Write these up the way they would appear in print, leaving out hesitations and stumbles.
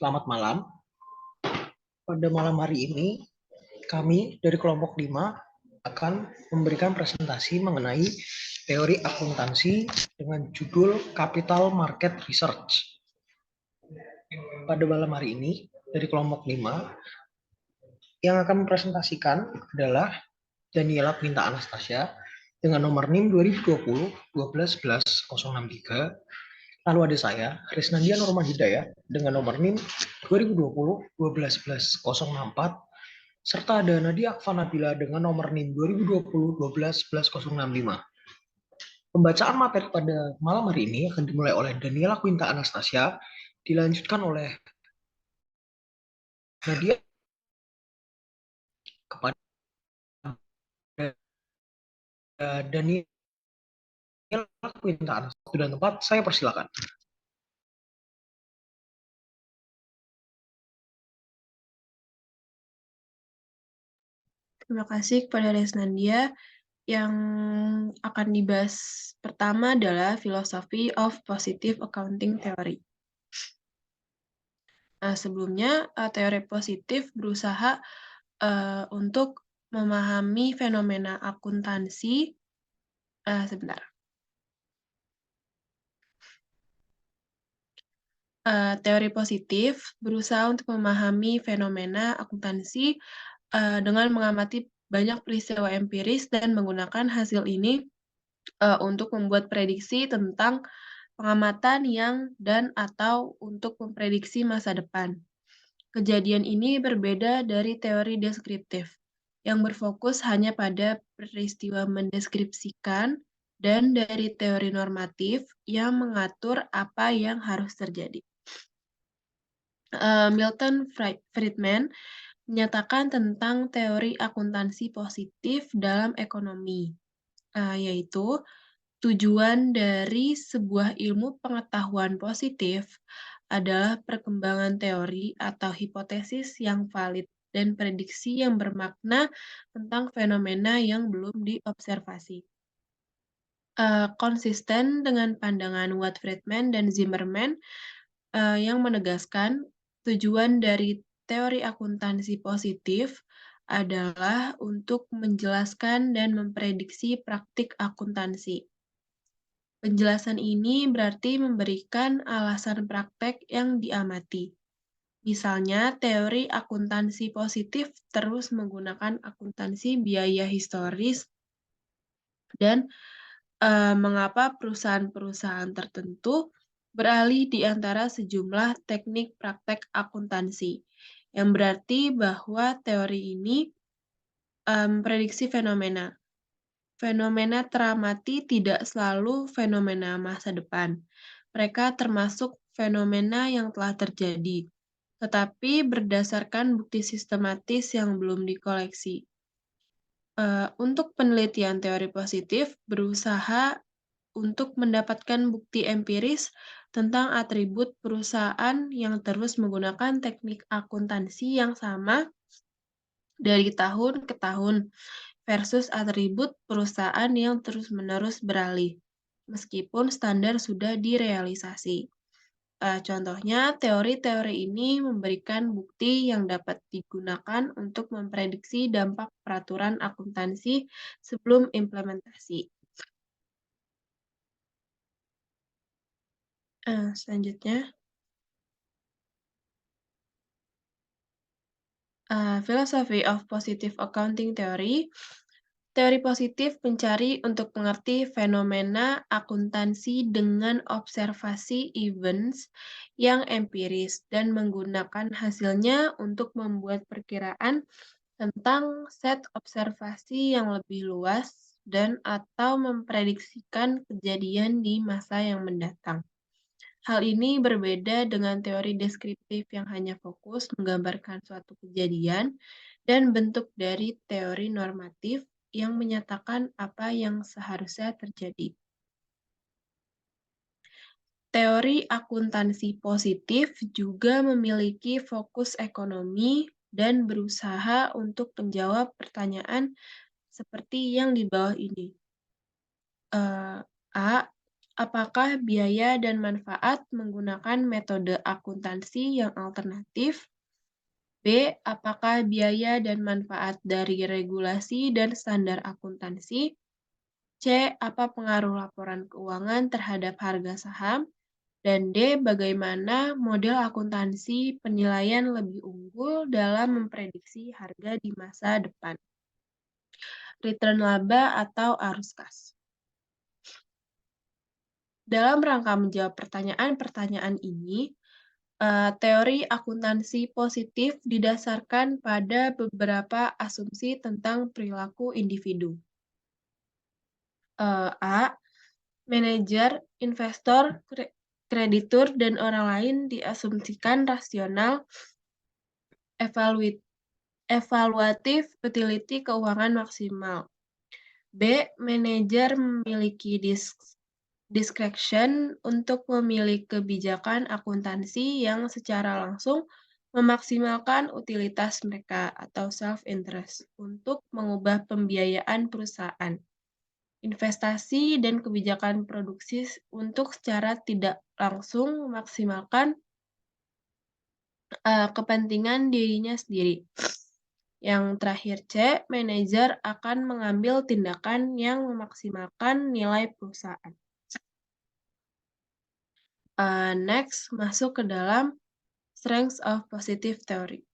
Selamat malam. Pada malam hari ini, kami dari kelompok 5 akan memberikan presentasi mengenai teori akuntansi dengan judul Capital Market Research. Pada malam hari ini, dari kelompok 5, yang akan mempresentasikan adalah Daniela Quinta Anastasia dengan nomor NIM 2020 1211 063. Lalu ada saya, Risnandia Norman Hidayat dengan nomor NIM 2020 1211 064, serta ada Nadia Akfa Nabila dengan nomor NIM 2020 1211 065. Pembacaan materi pada malam hari ini akan dimulai oleh Daniela Quinta Anastasia, dilanjutkan oleh Nadia kepada Daniela Quinta Anastasia. Waktu dan tempat, saya persilakan. Terima kasih kepada Resnandia. Yang akan dibahas pertama adalah Philosophy of Positive Accounting Theory. Nah, sebelumnya teori positif berusaha untuk memahami fenomena akuntansi. Sebentar. Teori positif berusaha untuk memahami fenomena akuntansi dengan mengamati banyak peristiwa empiris dan menggunakan hasil ini untuk membuat prediksi tentang pengamatan yang dan atau untuk memprediksi masa depan. Kejadian ini berbeda dari teori deskriptif, yang berfokus hanya pada peristiwa mendeskripsikan, dan dari teori normatif yang mengatur apa yang harus terjadi. Milton Friedman menyatakan tentang teori akuntansi positif dalam ekonomi, yaitu tujuan dari sebuah ilmu pengetahuan positif adalah perkembangan teori atau hipotesis yang valid dan prediksi yang bermakna tentang fenomena yang belum diobservasi. Konsisten dengan pandangan Watt Friedman dan Zimmerman yang menegaskan tujuan dari teori akuntansi positif adalah untuk menjelaskan dan memprediksi praktik akuntansi. Penjelasan ini berarti memberikan alasan praktek yang diamati. Misalnya, teori akuntansi positif terus menggunakan akuntansi biaya historis dan mengapa perusahaan-perusahaan tertentu beralih di antara sejumlah teknik praktek akuntansi, yang berarti bahwa teori ini memprediksi fenomena. Fenomena teramati tidak selalu fenomena masa depan. Mereka termasuk fenomena yang telah terjadi, tetapi berdasarkan bukti sistematis yang belum dikoleksi. Untuk penelitian teori positif, berusaha untuk mendapatkan bukti empiris tentang atribut perusahaan yang terus menggunakan teknik akuntansi yang sama dari tahun ke tahun, versus atribut perusahaan yang terus-menerus beralih, meskipun standar sudah direalisasi. Contohnya, teori-teori ini memberikan bukti yang dapat digunakan untuk memprediksi dampak peraturan akuntansi sebelum implementasi. Selanjutnya, Philosophy of Positive Accounting Theory. Teori positif mencari untuk mengerti fenomena akuntansi dengan observasi events yang empiris dan menggunakan hasilnya untuk membuat perkiraan tentang set observasi yang lebih luas dan atau memprediksikan kejadian di masa yang mendatang. Hal ini berbeda dengan teori deskriptif yang hanya fokus menggambarkan suatu kejadian dan bentuk dari teori normatif yang menyatakan apa yang seharusnya terjadi. Teori akuntansi positif juga memiliki fokus ekonomi dan berusaha untuk menjawab pertanyaan seperti yang di bawah ini. A. apakah biaya dan manfaat menggunakan metode akuntansi yang alternatif? B. Apakah biaya dan manfaat dari regulasi dan standar akuntansi? C. Apa pengaruh laporan keuangan terhadap harga saham? Dan D. Bagaimana model akuntansi penilaian lebih unggul dalam memprediksi harga di masa depan? Return laba atau arus kas? Dalam rangka menjawab pertanyaan-pertanyaan ini, teori akuntansi positif didasarkan pada beberapa asumsi tentang perilaku individu. A. Manajer, investor, kreditur, dan orang lain diasumsikan rasional, evaluatif, utility keuangan maksimal. B. Manajer memiliki discretion untuk memilih kebijakan akuntansi yang secara langsung memaksimalkan utilitas mereka atau self-interest untuk mengubah pembiayaan perusahaan, investasi, dan kebijakan produksi untuk secara tidak langsung memaksimalkan kepentingan dirinya sendiri. Yang terakhir C, manajer akan mengambil tindakan yang memaksimalkan nilai perusahaan. Next, masuk ke dalam strengths of positive theory.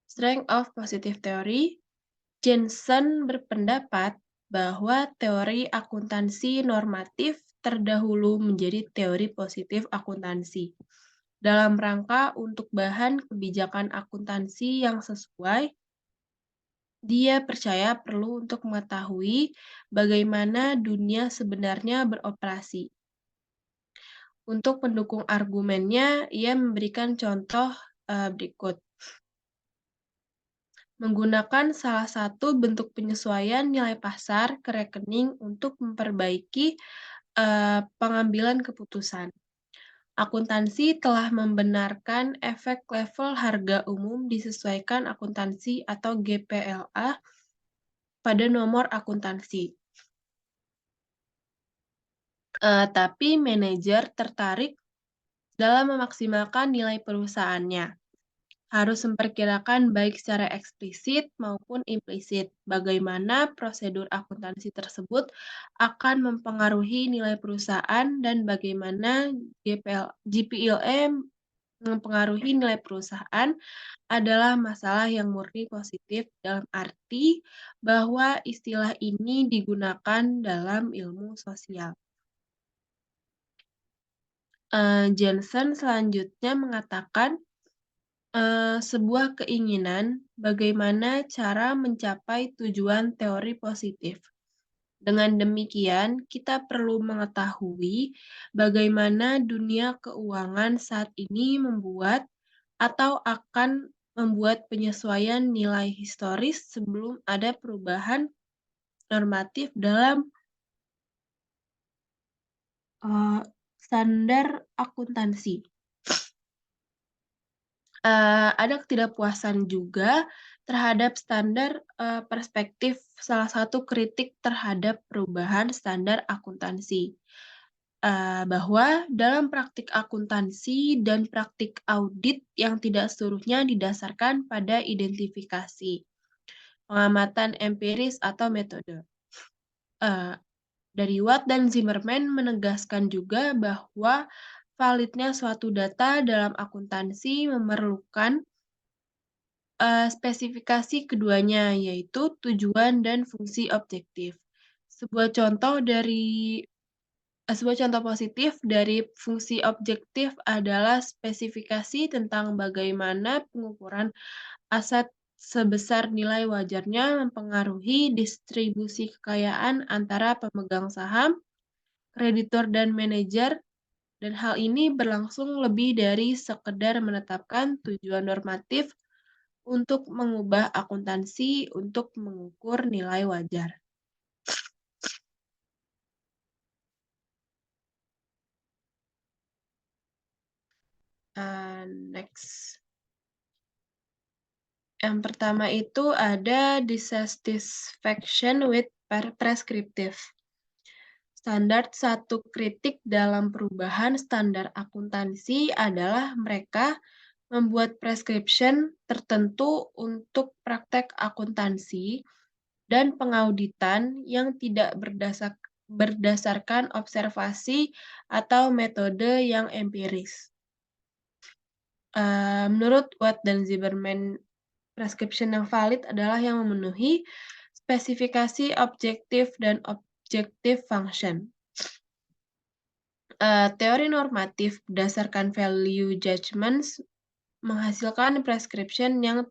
Strength of positive theory, Jensen berpendapat bahwa teori akuntansi normatif terdahulu menjadi teori positif akuntansi dalam rangka untuk bahan kebijakan akuntansi yang sesuai. Dia percaya perlu untuk mengetahui bagaimana dunia sebenarnya beroperasi. Untuk mendukung argumennya, ia memberikan contoh berikut. Menggunakan salah satu bentuk penyesuaian nilai pasar ke rekening untuk memperbaiki pengambilan keputusan. Akuntansi telah membenarkan efek level harga umum disesuaikan akuntansi atau GPLA pada nomor akuntansi. Tapi manajer tertarik dalam memaksimalkan nilai perusahaannya. Harus memperkirakan baik secara eksplisit maupun implisit bagaimana prosedur akuntansi tersebut akan mempengaruhi nilai perusahaan dan bagaimana GPLA mempengaruhi nilai perusahaan adalah masalah yang murni positif dalam arti bahwa istilah ini digunakan dalam ilmu sosial. Jensen selanjutnya mengatakan sebuah keinginan bagaimana cara mencapai tujuan teori positif. Dengan demikian, kita perlu mengetahui bagaimana dunia keuangan saat ini membuat atau akan membuat penyesuaian nilai historis sebelum ada perubahan normatif dalam standar akuntansi. Ada ketidakpuasan juga terhadap standar perspektif salah satu kritik terhadap perubahan standar akuntansi, bahwa dalam praktik akuntansi dan praktik audit yang tidak seluruhnya didasarkan pada identifikasi, pengamatan empiris atau metode. Dari Watt dan Zimmerman menegaskan juga bahwa validnya suatu data dalam akuntansi memerlukan spesifikasi keduanya, yaitu tujuan dan fungsi objektif. Sebuah contoh positif dari fungsi objektif adalah spesifikasi tentang bagaimana pengukuran aset sebesar nilai wajarnya mempengaruhi distribusi kekayaan antara pemegang saham, kreditur, dan manajer, dan hal ini berlangsung lebih dari sekedar menetapkan tujuan normatif untuk mengubah akuntansi untuk mengukur nilai wajar. Next. Yang pertama itu ada dissatisfaction with prescriptive. Standar satu kritik dalam perubahan standar akuntansi adalah mereka membuat prescription tertentu untuk praktek akuntansi dan pengauditan yang tidak berdasarkan observasi atau metode yang empiris. Menurut Watt dan Zimmerman, prescription yang valid adalah yang memenuhi spesifikasi objektif dan objective function. Teori normatif berdasarkan value judgments menghasilkan prescription yang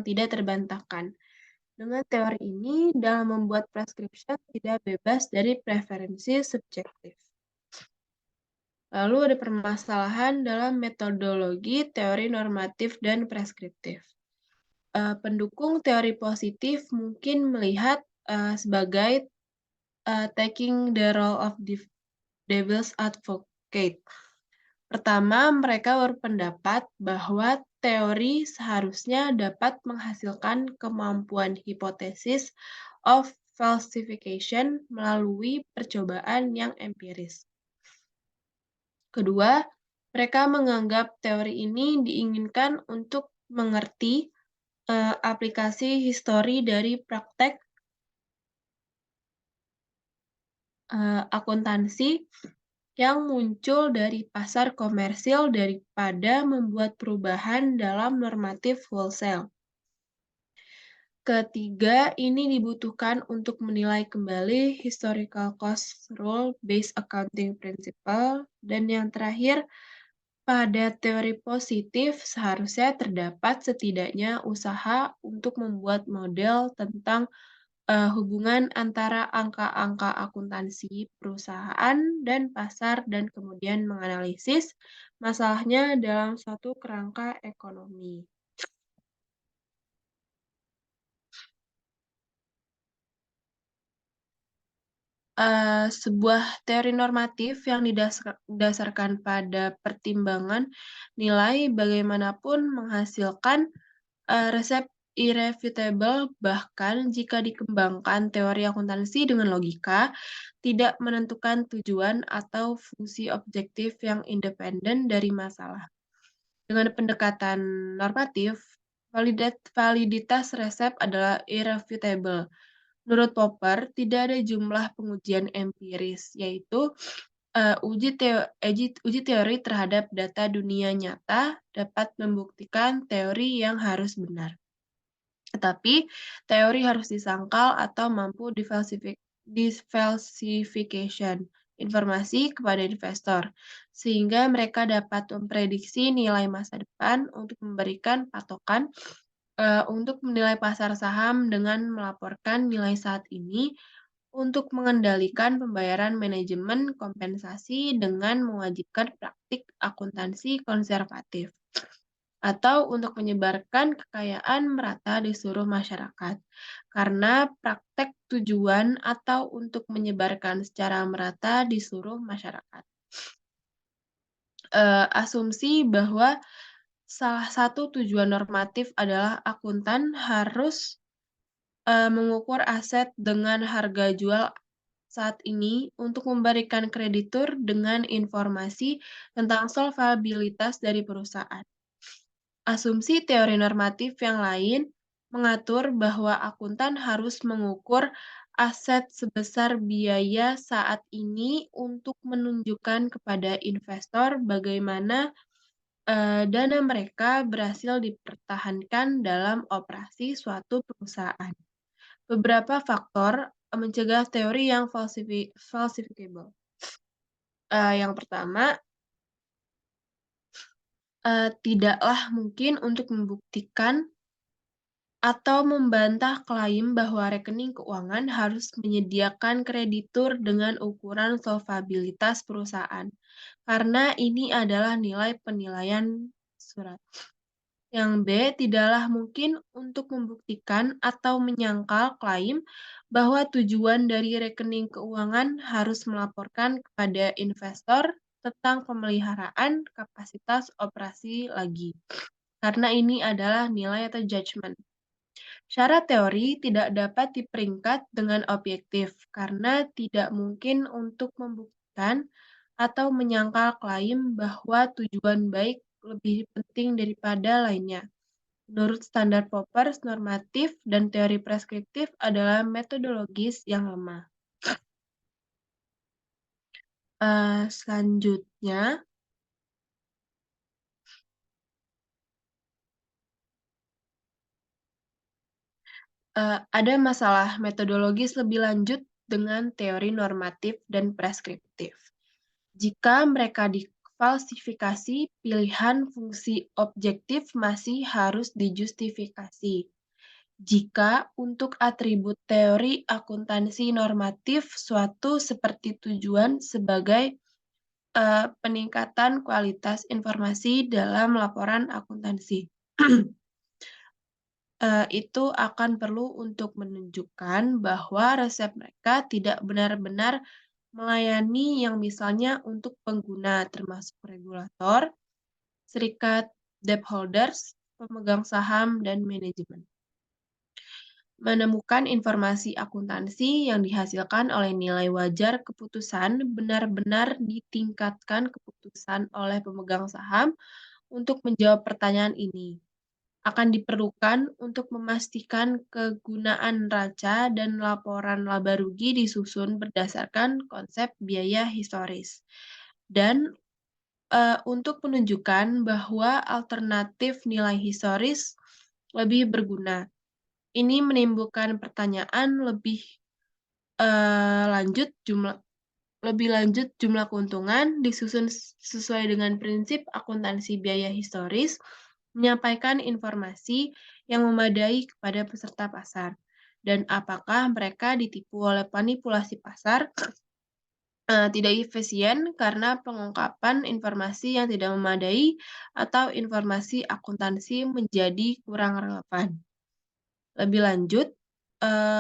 tidak terbantahkan. Dengan teori ini, dalam membuat prescription tidak bebas dari preferensi subjektif. Lalu ada permasalahan dalam metodologi teori normatif dan preskriptif. Pendukung teori positif mungkin melihat sebagai taking the role of devil's advocate. Pertama, mereka berpendapat bahwa teori seharusnya dapat menghasilkan kemampuan hipotesis of falsification melalui percobaan yang empiris. Kedua, mereka menganggap teori ini diinginkan untuk mengerti aplikasi histori dari praktek akuntansi yang muncul dari pasar komersil daripada membuat perubahan dalam normatif wholesale. Ketiga, ini dibutuhkan untuk menilai kembali historical cost rule-based accounting principle. Dan yang terakhir, pada teori positif seharusnya terdapat setidaknya usaha untuk membuat model tentang hubungan antara angka-angka akuntansi perusahaan dan pasar dan kemudian menganalisis masalahnya dalam suatu kerangka ekonomi. Sebuah teori normatif yang didasarkan pada pertimbangan nilai bagaimanapun menghasilkan resep irrefutable, bahkan jika dikembangkan teori akuntansi dengan logika, tidak menentukan tujuan atau fungsi objektif yang independen dari masalah. Dengan pendekatan normatif, validitas resep adalah irrefutable. Menurut Popper, tidak ada jumlah pengujian empiris, yaitu uji teori terhadap data dunia nyata dapat membuktikan teori yang harus benar. Tetapi, teori harus disangkal atau mampu defalsification informasi kepada investor, sehingga mereka dapat memprediksi nilai masa depan untuk memberikan patokan untuk menilai pasar saham dengan melaporkan nilai saat ini untuk mengendalikan pembayaran manajemen kompensasi dengan mewajibkan praktik akuntansi konservatif, atau untuk menyebarkan kekayaan merata di seluruh masyarakat, karena praktek tujuan atau untuk menyebarkan secara merata di seluruh masyarakat. Asumsi bahwa salah satu tujuan normatif adalah akuntan harus mengukur aset dengan harga jual saat ini untuk memberikan kreditur dengan informasi tentang solvabilitas dari perusahaan. Asumsi teori normatif yang lain mengatur bahwa akuntan harus mengukur aset sebesar biaya saat ini untuk menunjukkan kepada investor bagaimana dana mereka berhasil dipertahankan dalam operasi suatu perusahaan. Beberapa faktor mencegah teori yang falsifikable. Yang pertama, tidaklah mungkin untuk membuktikan atau membantah klaim bahwa rekening keuangan harus menyediakan kreditur dengan ukuran solvabilitas perusahaan, karena ini adalah nilai penilaian surat. Yang B, tidaklah mungkin untuk membuktikan atau menyangkal klaim bahwa tujuan dari rekening keuangan harus melaporkan kepada investor tentang pemeliharaan kapasitas operasi lagi. karena ini adalah nilai atau judgment. Syarat teori tidak dapat diperingkat dengan objektif karena tidak mungkin untuk membuktikan atau menyangkal klaim bahwa tujuan baik lebih penting daripada lainnya. Menurut standar Poppers, normatif dan teori preskriptif adalah metodologis yang lemah. Selanjutnya, ada masalah metodologis lebih lanjut dengan teori normatif dan preskriptif. Jika mereka difalsifikasi, pilihan fungsi objektif masih harus dijustifikasi. Jika untuk atribut teori akuntansi normatif suatu seperti tujuan sebagai peningkatan kualitas informasi dalam laporan akuntansi. Itu akan perlu untuk menunjukkan bahwa resep mereka tidak benar-benar melayani yang misalnya untuk pengguna termasuk regulator, serikat, debt holders, pemegang saham, dan manajemen. Menemukan informasi akuntansi yang dihasilkan oleh nilai wajar keputusan benar-benar ditingkatkan keputusan oleh pemegang saham untuk menjawab pertanyaan ini. Akan diperlukan untuk memastikan kegunaan raca dan laporan laba rugi disusun berdasarkan konsep biaya historis. Dan untuk menunjukkan bahwa alternatif nilai historis lebih berguna. Ini menimbulkan pertanyaan lebih lanjut jumlah keuntungan disusun sesuai dengan prinsip akuntansi biaya historis, menyampaikan informasi yang memadai kepada peserta pasar, dan apakah mereka ditipu oleh manipulasi pasar tidak efisien karena pengungkapan informasi yang tidak memadai atau informasi akuntansi menjadi kurang relevan. Lebih lanjut,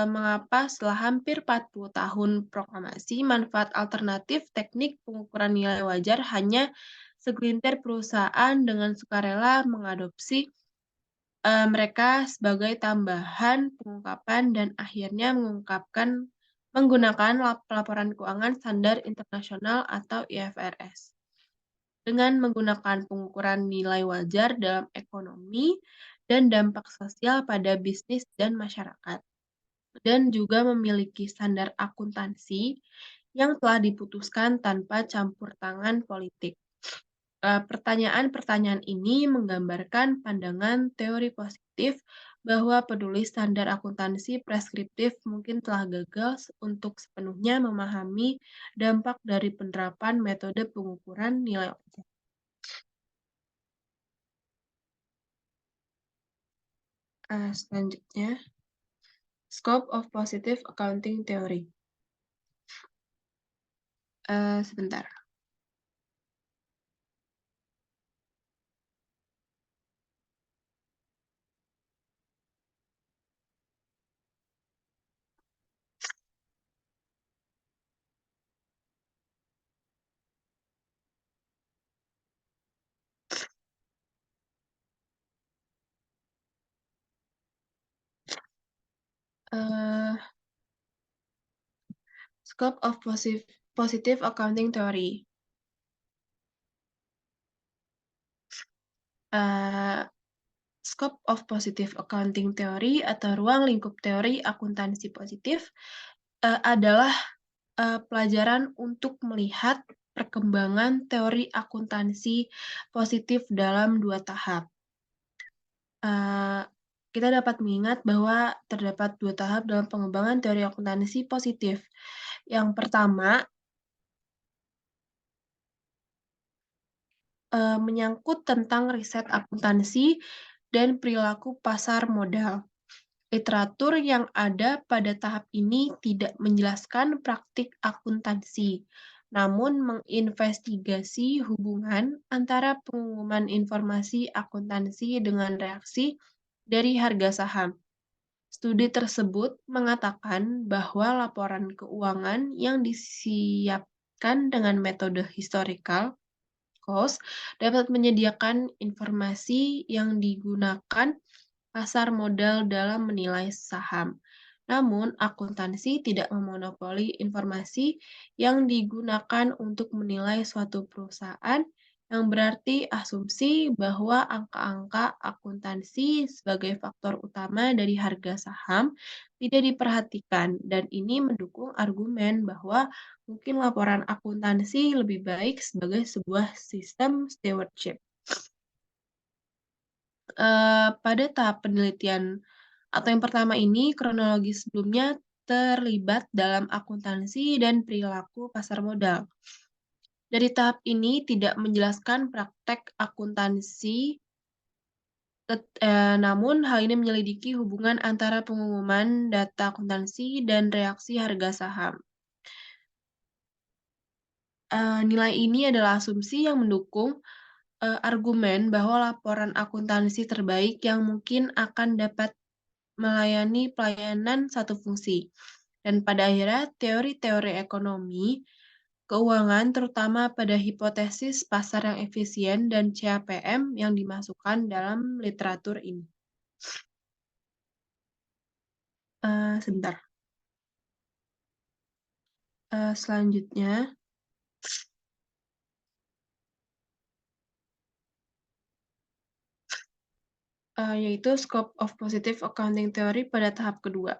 mengapa setelah hampir 40 tahun proklamasi, manfaat alternatif teknik pengukuran nilai wajar hanya segelintir perusahaan dengan sukarela mengadopsi mereka sebagai tambahan pengungkapan dan akhirnya menggunakan laporan keuangan standar internasional atau IFRS. Dengan menggunakan pengukuran nilai wajar dalam ekonomi dan dampak sosial pada bisnis dan masyarakat, dan juga memiliki standar akuntansi yang telah diputuskan tanpa campur tangan politik. Pertanyaan-pertanyaan ini menggambarkan pandangan teori positif bahwa penulis standar akuntansi preskriptif mungkin telah gagal untuk sepenuhnya memahami dampak dari penerapan metode pengukuran nilai objek. Selanjutnya, scope of positive accounting theory. Sebentar. Scope of positive accounting theory. Scope of positive accounting theory atau ruang lingkup teori akuntansi positif adalah pelajaran untuk melihat perkembangan teori akuntansi positif dalam 2 tahap. Kita dapat mengingat bahwa terdapat 2 tahap dalam pengembangan teori akuntansi positif. Yang pertama, menyangkut tentang riset akuntansi dan perilaku pasar modal. Literatur yang ada pada tahap ini tidak menjelaskan praktik akuntansi, namun menginvestigasi hubungan antara pengumuman informasi akuntansi dengan reaksi dari harga saham. Studi tersebut mengatakan bahwa laporan keuangan yang disiapkan dengan metode historikal Cost dapat menyediakan informasi yang digunakan pasar modal dalam menilai saham. Namun, akuntansi tidak memonopoli informasi yang digunakan untuk menilai suatu perusahaan, yang berarti asumsi bahwa angka-angka akuntansi sebagai faktor utama dari harga saham tidak diperhatikan, dan ini mendukung argumen bahwa mungkin laporan akuntansi lebih baik sebagai sebuah sistem stewardship. Pada tahap penelitian atau yang pertama ini, kronologi sebelumnya terlibat dalam akuntansi dan perilaku pasar modal. Dari tahap ini tidak menjelaskan praktek akuntansi, namun hal ini menyelidiki hubungan antara pengumuman data akuntansi dan reaksi harga saham. Nilai ini adalah asumsi yang mendukung argumen bahwa laporan akuntansi terbaik yang mungkin akan dapat melayani pelayanan satu fungsi. Dan pada akhirnya, teori-teori ekonomi keuangan, terutama pada hipotesis pasar yang efisien dan CAPM yang dimasukkan dalam literatur ini. Sebentar. Selanjutnya, yaitu scope of positive accounting theory pada tahap kedua.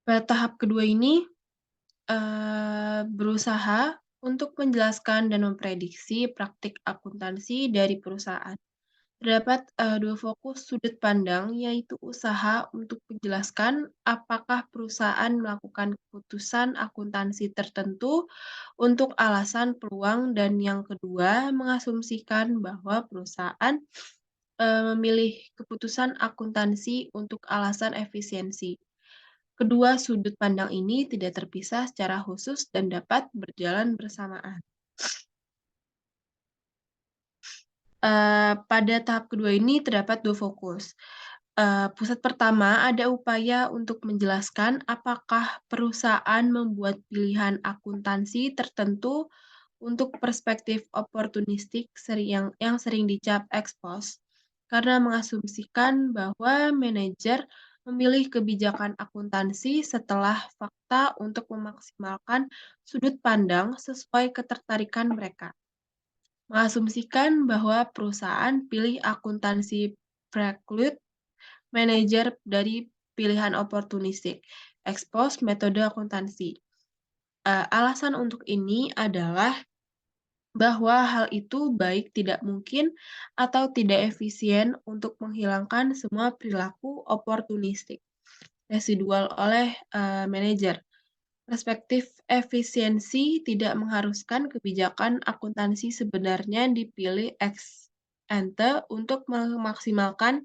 Pada tahap kedua ini, berusaha untuk menjelaskan dan memprediksi praktik akuntansi dari perusahaan. Terdapat dua fokus sudut pandang, yaitu usaha untuk menjelaskan apakah perusahaan melakukan keputusan akuntansi tertentu untuk alasan peluang, dan yang kedua, mengasumsikan bahwa perusahaan memilih keputusan akuntansi untuk alasan efisiensi. Kedua sudut pandang ini tidak terpisah secara khusus dan dapat berjalan bersamaan. Pada tahap kedua ini terdapat dua fokus. Pusat pertama ada upaya untuk menjelaskan apakah perusahaan membuat pilihan akuntansi tertentu untuk perspektif oportunistik yang sering dicap ex post, karena mengasumsikan bahwa manajer memilih kebijakan akuntansi setelah fakta untuk memaksimalkan sudut pandang sesuai ketertarikan mereka. Mengasumsikan bahwa perusahaan pilih akuntansi preclude manajer dari pilihan oportunistik, ex post metode akuntansi. Alasan untuk ini adalah bahwa hal itu baik tidak mungkin atau tidak efisien untuk menghilangkan semua perilaku oportunistik residual oleh manajer. Perspektif efisiensi tidak mengharuskan kebijakan akuntansi sebenarnya dipilih ex ante untuk memaksimalkan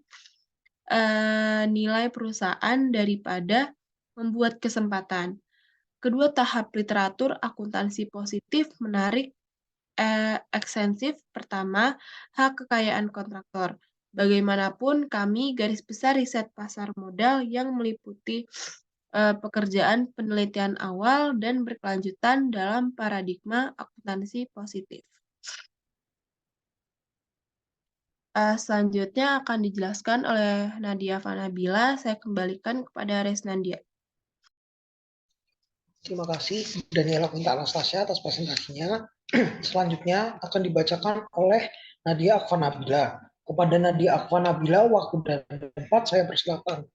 nilai perusahaan daripada membuat kesempatan. Kedua tahap literatur akuntansi positif menarik ekstensif. Pertama, hak kekayaan kontraktor. Bagaimanapun, kami garis besar riset pasar modal yang meliputi pekerjaan penelitian awal dan berkelanjutan dalam paradigma akuntansi positif. Selanjutnya akan dijelaskan oleh Nadia Vanabila. Saya kembalikan kepada Resnandia. Terima kasih Daniela Quinta Anastasia atas presentasinya. Selanjutnya akan dibacakan oleh Nadia Akvanabila. Kepada Nadia Akvanabila, waktu dan tempat saya persilakan.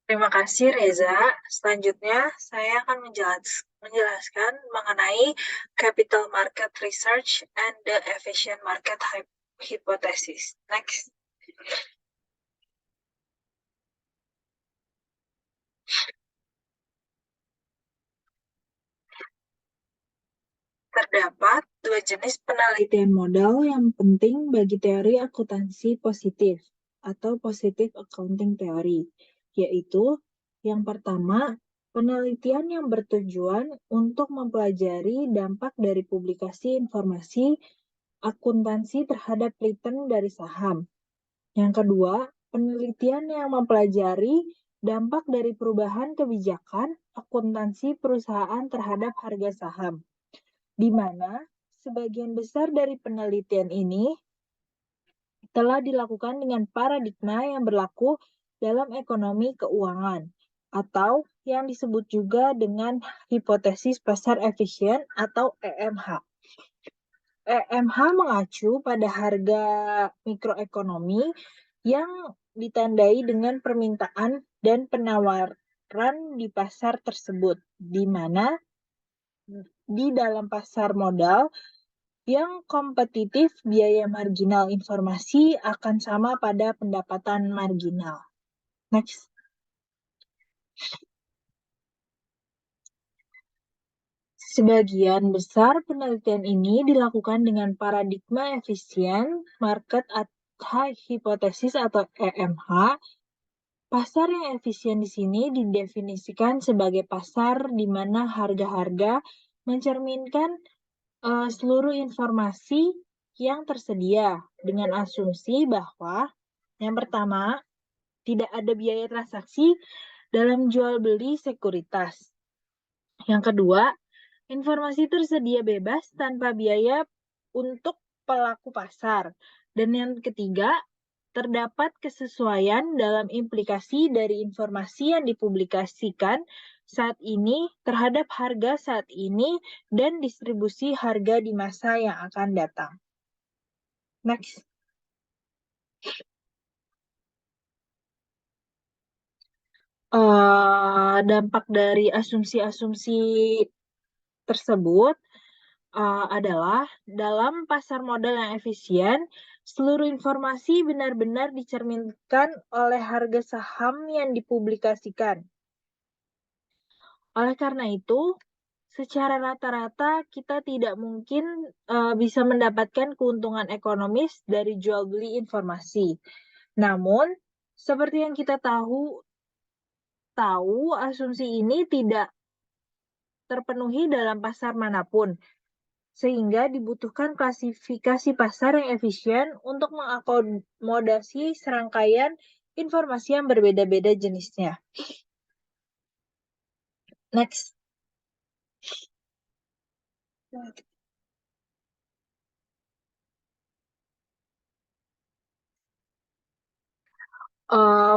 Terima kasih Reza. Selanjutnya saya akan menjelaskan mengenai capital market research and the efficient market hypothesis. Next. Terdapat dua jenis penelitian modal yang penting bagi teori akuntansi positif atau positive accounting theory, yaitu yang pertama, penelitian yang bertujuan untuk mempelajari dampak dari publikasi informasi akuntansi terhadap return dari saham. Yang kedua, penelitian yang mempelajari dampak dari perubahan kebijakan akuntansi perusahaan terhadap harga saham. di mana sebagian besar dari penelitian ini telah dilakukan dengan paradigma yang berlaku dalam ekonomi keuangan, atau yang disebut juga dengan hipotesis pasar efisien atau EMH. EMH mengacu pada harga mikroekonomi yang ditandai dengan permintaan dan penawaran di pasar tersebut, di mana di dalam pasar modal yang kompetitif, biaya marginal informasi akan sama pada pendapatan marginal. Next. Sebagian besar penelitian ini dilakukan dengan paradigma efisien market hypothesis atau EMH. Pasar yang efisien di sini didefinisikan sebagai pasar di mana harga-harga mencerminkan seluruh informasi yang tersedia dengan asumsi bahwa yang pertama, tidak ada biaya transaksi dalam jual beli sekuritas. Yang kedua, informasi tersedia bebas tanpa biaya untuk pelaku pasar. Dan yang ketiga, terdapat kesesuaian dalam implikasi dari informasi yang dipublikasikan saat ini terhadap harga saat ini dan distribusi harga di masa yang akan datang. Next. Dampak dari asumsi-asumsi tersebut adalah dalam pasar modal yang efisien, seluruh informasi benar-benar dicerminkan oleh harga saham yang dipublikasikan. Oleh karena itu, secara rata-rata kita tidak mungkin bisa mendapatkan keuntungan ekonomis dari jual beli informasi. Namun, seperti yang kita tahu asumsi ini tidak terpenuhi dalam pasar manapun, sehingga dibutuhkan klasifikasi pasar yang efisien untuk mengakomodasi serangkaian informasi yang berbeda-beda jenisnya. Next.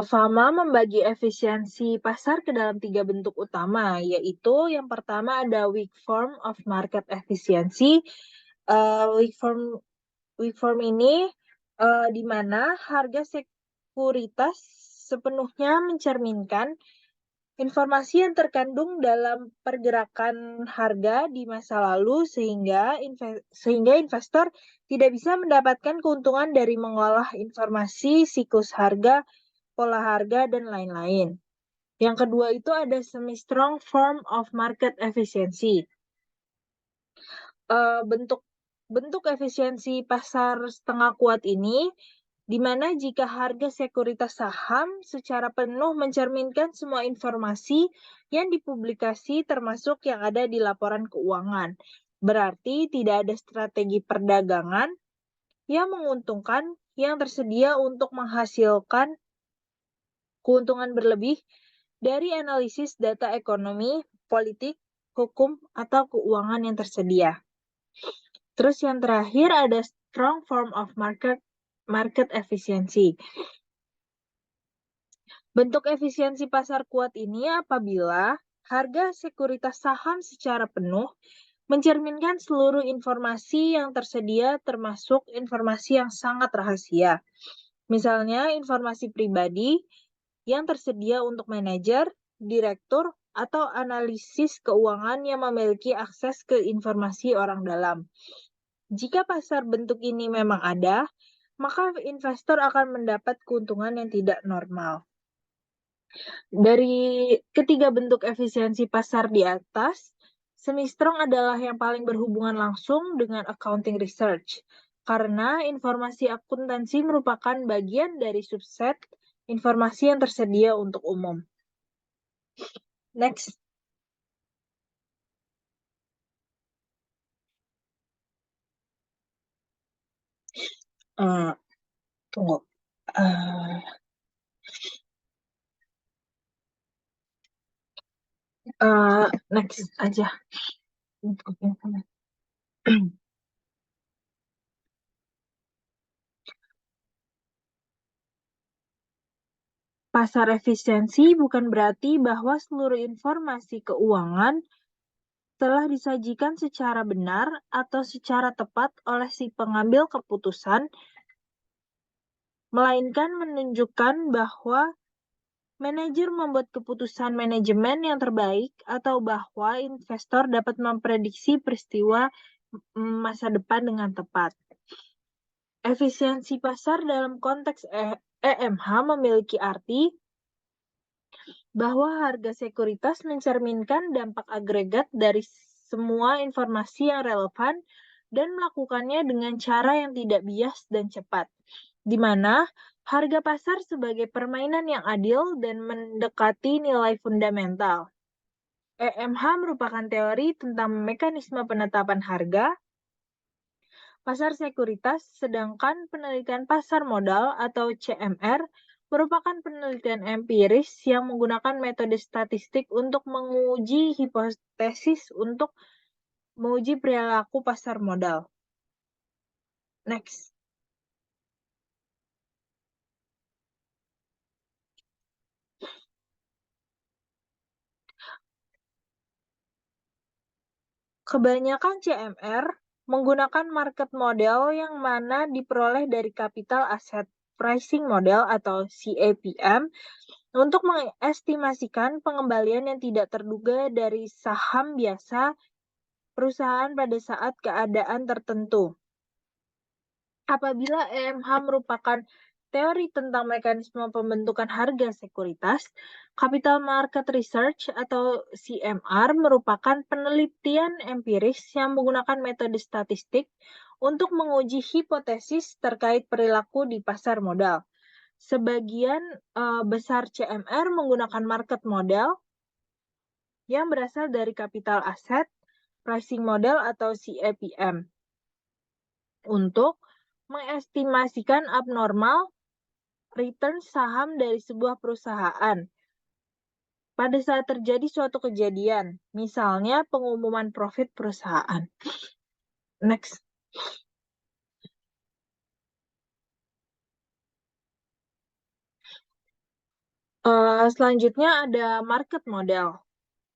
Fama membagi efisiensi pasar ke dalam 3 bentuk utama, yaitu yang pertama ada weak form of market efficiency. Weak form ini di mana harga sekuritas sepenuhnya mencerminkan informasi yang terkandung dalam pergerakan harga di masa lalu sehingga investor tidak bisa mendapatkan keuntungan dari mengolah informasi siklus harga, pola harga, dan lain-lain. Yang kedua itu ada semi-strong form of market efficiency. Bentuk efisiensi pasar setengah kuat ini, di mana jika harga sekuritas saham secara penuh mencerminkan semua informasi yang dipublikasi termasuk yang ada di laporan keuangan. Berarti tidak ada strategi perdagangan yang menguntungkan yang tersedia untuk menghasilkan keuntungan berlebih dari analisis data ekonomi, politik, hukum, atau keuangan yang tersedia. Terus yang terakhir ada strong form of market efficiency. Bentuk efisiensi pasar kuat ini apabila harga sekuritas saham secara penuh mencerminkan seluruh informasi yang tersedia termasuk informasi yang sangat rahasia. Misalnya informasi pribadi yang tersedia untuk manajer, direktur, atau analisis keuangan yang memiliki akses ke informasi orang dalam. Jika pasar bentuk ini memang ada, maka investor akan mendapat keuntungan yang tidak normal. Dari ketiga bentuk efisiensi pasar di atas, semi-strong adalah yang paling berhubungan langsung dengan accounting research, karena informasi akuntansi merupakan bagian dari subset informasi yang tersedia untuk umum. Next. Tunggu. Next aja. Pasar efisiensi bukan berarti bahwa seluruh informasi keuangan telah disajikan secara benar atau secara tepat oleh si pengambil keputusan, melainkan menunjukkan bahwa manajer membuat keputusan manajemen yang terbaik atau bahwa investor dapat memprediksi peristiwa masa depan dengan tepat. Efisiensi pasar dalam konteks EMH memiliki arti bahwa harga sekuritas mencerminkan dampak agregat dari semua informasi yang relevan dan melakukannya dengan cara yang tidak bias dan cepat, di mana harga pasar sebagai permainan yang adil dan mendekati nilai fundamental. EMH merupakan teori tentang mekanisme penetapan harga pasar sekuritas, sedangkan penelitian pasar modal atau CMR merupakan penelitian empiris yang menggunakan metode statistik untuk menguji hipotesis untuk menguji perilaku pasar modal. Next. Kebanyakan CMR menggunakan market model yang mana diperoleh dari capital asset pricing model atau CAPM untuk mengestimasikan pengembalian yang tidak terduga dari saham biasa perusahaan pada saat keadaan tertentu. Apabila EMH merupakan teori tentang mekanisme pembentukan harga sekuritas, Capital Market Research atau CMR merupakan penelitian empiris yang menggunakan metode statistik untuk menguji hipotesis terkait perilaku di pasar modal. Sebagian besar CMR menggunakan market model yang berasal dari capital asset pricing model atau CAPM untuk mengestimasikan abnormal return saham dari sebuah perusahaan pada saat terjadi suatu kejadian, misalnya pengumuman profit perusahaan. Next. Selanjutnya ada market model.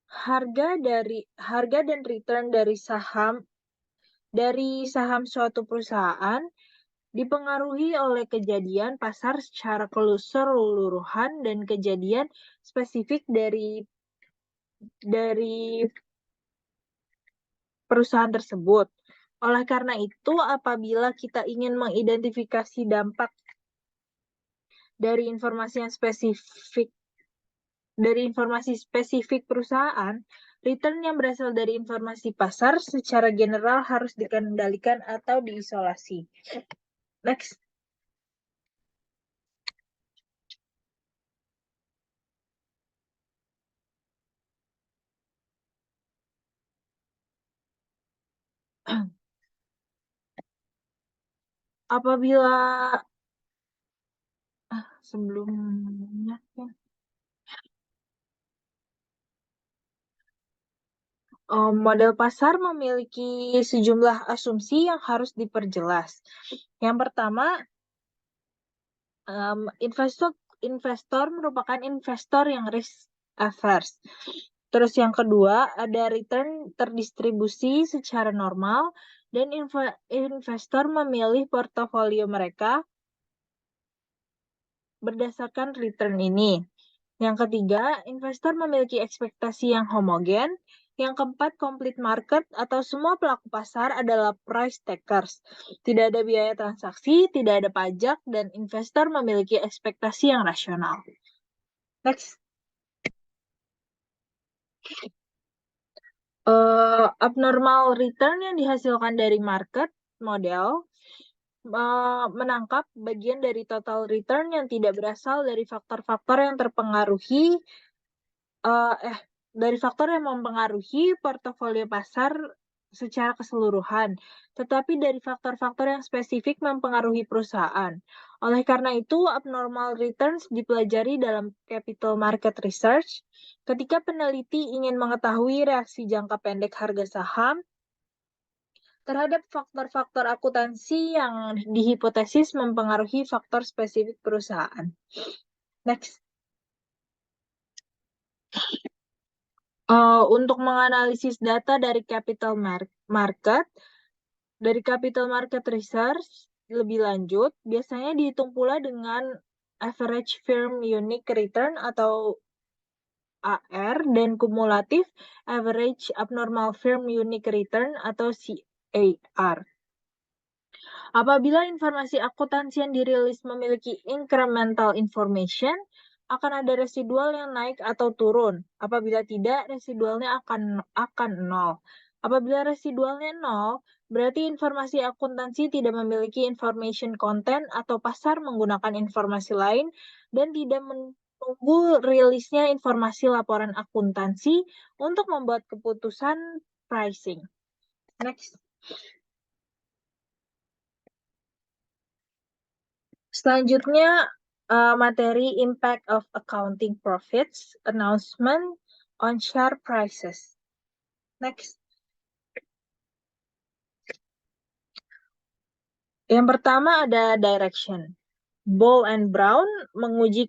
Harga dan return dari saham suatu perusahaan dipengaruhi oleh kejadian pasar secara keseluruhan dan kejadian spesifik dari perusahaan tersebut. Oleh karena itu, apabila kita ingin mengidentifikasi dampak dari informasi spesifik perusahaan, return yang berasal dari informasi pasar secara general harus dikendalikan atau diisolasi. Next. Apabila sebelumnya model pasar memiliki sejumlah asumsi yang harus diperjelas. Yang pertama, investor merupakan investor yang risk averse. Terus yang kedua, ada return terdistribusi secara normal dan investor memilih portofolio mereka berdasarkan return ini. Yang ketiga, investor memiliki ekspektasi yang homogen. Yang keempat, complete market atau semua pelaku pasar adalah price takers. Tidak ada biaya transaksi, tidak ada pajak, dan investor memiliki ekspektasi yang rasional. Next. Abnormal return yang dihasilkan dari market model menangkap bagian dari total return yang tidak berasal dari faktor-faktor yang mempengaruhi portofolio pasar secara keseluruhan, tetapi dari faktor-faktor yang spesifik mempengaruhi perusahaan. Oleh karena itu, abnormal returns dipelajari dalam capital market research ketika peneliti ingin mengetahui reaksi jangka pendek harga saham terhadap faktor-faktor akuntansi yang dihipotesis mempengaruhi faktor spesifik perusahaan. Next. Untuk menganalisis data dari capital market, dari capital market research lebih lanjut, biasanya dihitung pula dengan average firm unique return atau AR dan kumulatif average abnormal firm unique return atau CAR. Apabila informasi akuntansi yang dirilis memiliki incremental information, akan ada residual yang naik atau turun. Apabila tidak, residualnya akan nol. Apabila residualnya nol, berarti informasi akuntansi tidak memiliki information content atau pasar menggunakan informasi lain dan tidak menunggu rilisnya informasi laporan akuntansi untuk membuat keputusan pricing. Next. Selanjutnya, materi impact of accounting profits announcement on share prices. Next. Yang pertama ada direction. Ball and Brown menguji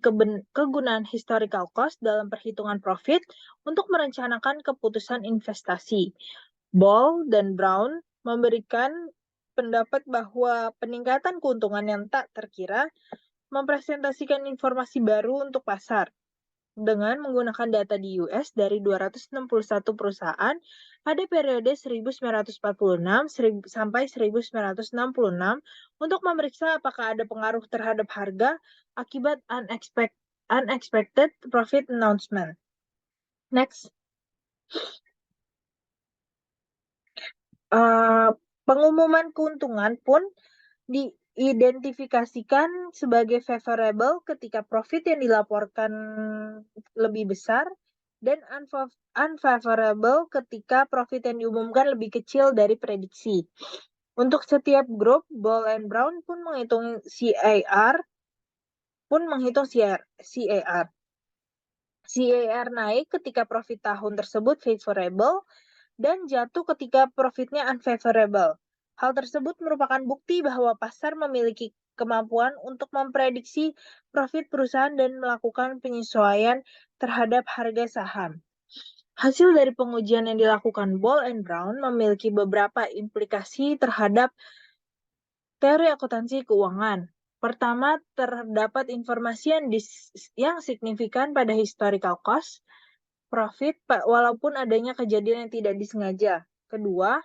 kegunaan historical cost dalam perhitungan profit untuk merencanakan keputusan investasi. Ball dan Brown memberikan pendapat bahwa peningkatan keuntungan yang tak terkira mempresentasikan informasi baru untuk pasar. Dengan menggunakan data di US dari 261 perusahaan pada periode 1946 sampai 1966 untuk memeriksa apakah ada pengaruh terhadap harga akibat unexpected profit announcement. Next. Pengumuman keuntungan pun diidentifikasikan sebagai favorable ketika profit yang dilaporkan lebih besar dan unfavorable ketika profit yang diumumkan lebih kecil dari prediksi. Untuk setiap grup, Ball and Brown pun menghitung CAR. CAR naik ketika profit tahun tersebut favorable dan jatuh ketika profitnya unfavorable. Hal tersebut merupakan bukti bahwa pasar memiliki kemampuan untuk memprediksi profit perusahaan dan melakukan penyesuaian terhadap harga saham. Hasil dari pengujian yang dilakukan Ball and Brown memiliki beberapa implikasi terhadap teori akuntansi keuangan. Pertama, terdapat informasi yang signifikan pada historical cost, profit, walaupun adanya kejadian yang tidak disengaja. Kedua,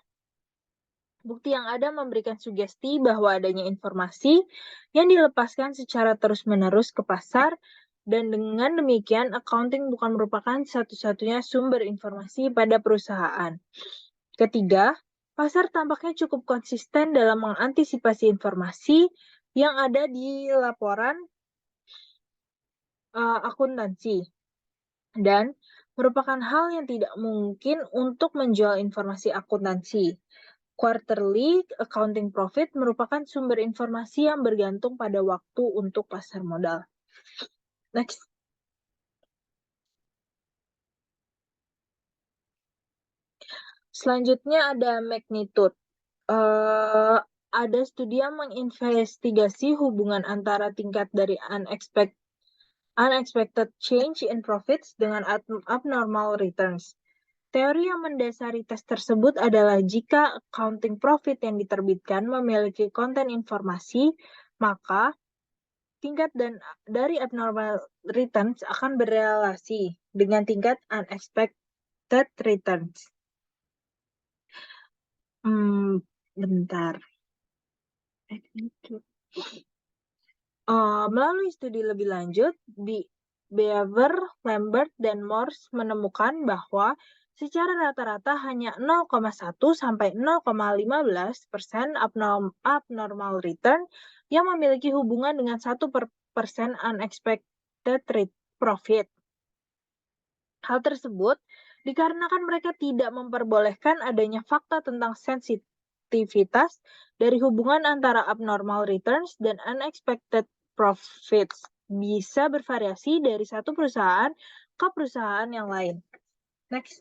bukti yang ada memberikan sugesti bahwa adanya informasi yang dilepaskan secara terus-menerus ke pasar, dan dengan demikian accounting bukan merupakan satu-satunya sumber informasi pada perusahaan. Ketiga, pasar tampaknya cukup konsisten dalam mengantisipasi informasi yang ada di laporan akuntansi dan merupakan hal yang tidak mungkin untuk menjual informasi akuntansi. Quarterly accounting profit merupakan sumber informasi yang bergantung pada waktu untuk pasar modal. Next. Selanjutnya ada magnitude. Ada studi yang menginvestigasi hubungan antara tingkat dari unexpected change in profits dengan abnormal returns. Teori yang mendasari tes tersebut adalah jika accounting profit yang diterbitkan memiliki konten informasi, maka tingkat dari abnormal returns akan berrelasi dengan tingkat unexpected returns. Bentar. Melalui studi lebih lanjut, Beaver, Lambert, dan Morse menemukan bahwa secara rata-rata hanya 0,1 sampai 0,15% abnormal return yang memiliki hubungan dengan 1% unexpected profit. Hal tersebut dikarenakan mereka tidak memperbolehkan adanya fakta tentang sensitivitas dari hubungan antara abnormal returns dan unexpected profits bisa bervariasi dari satu perusahaan ke perusahaan yang lain. Next.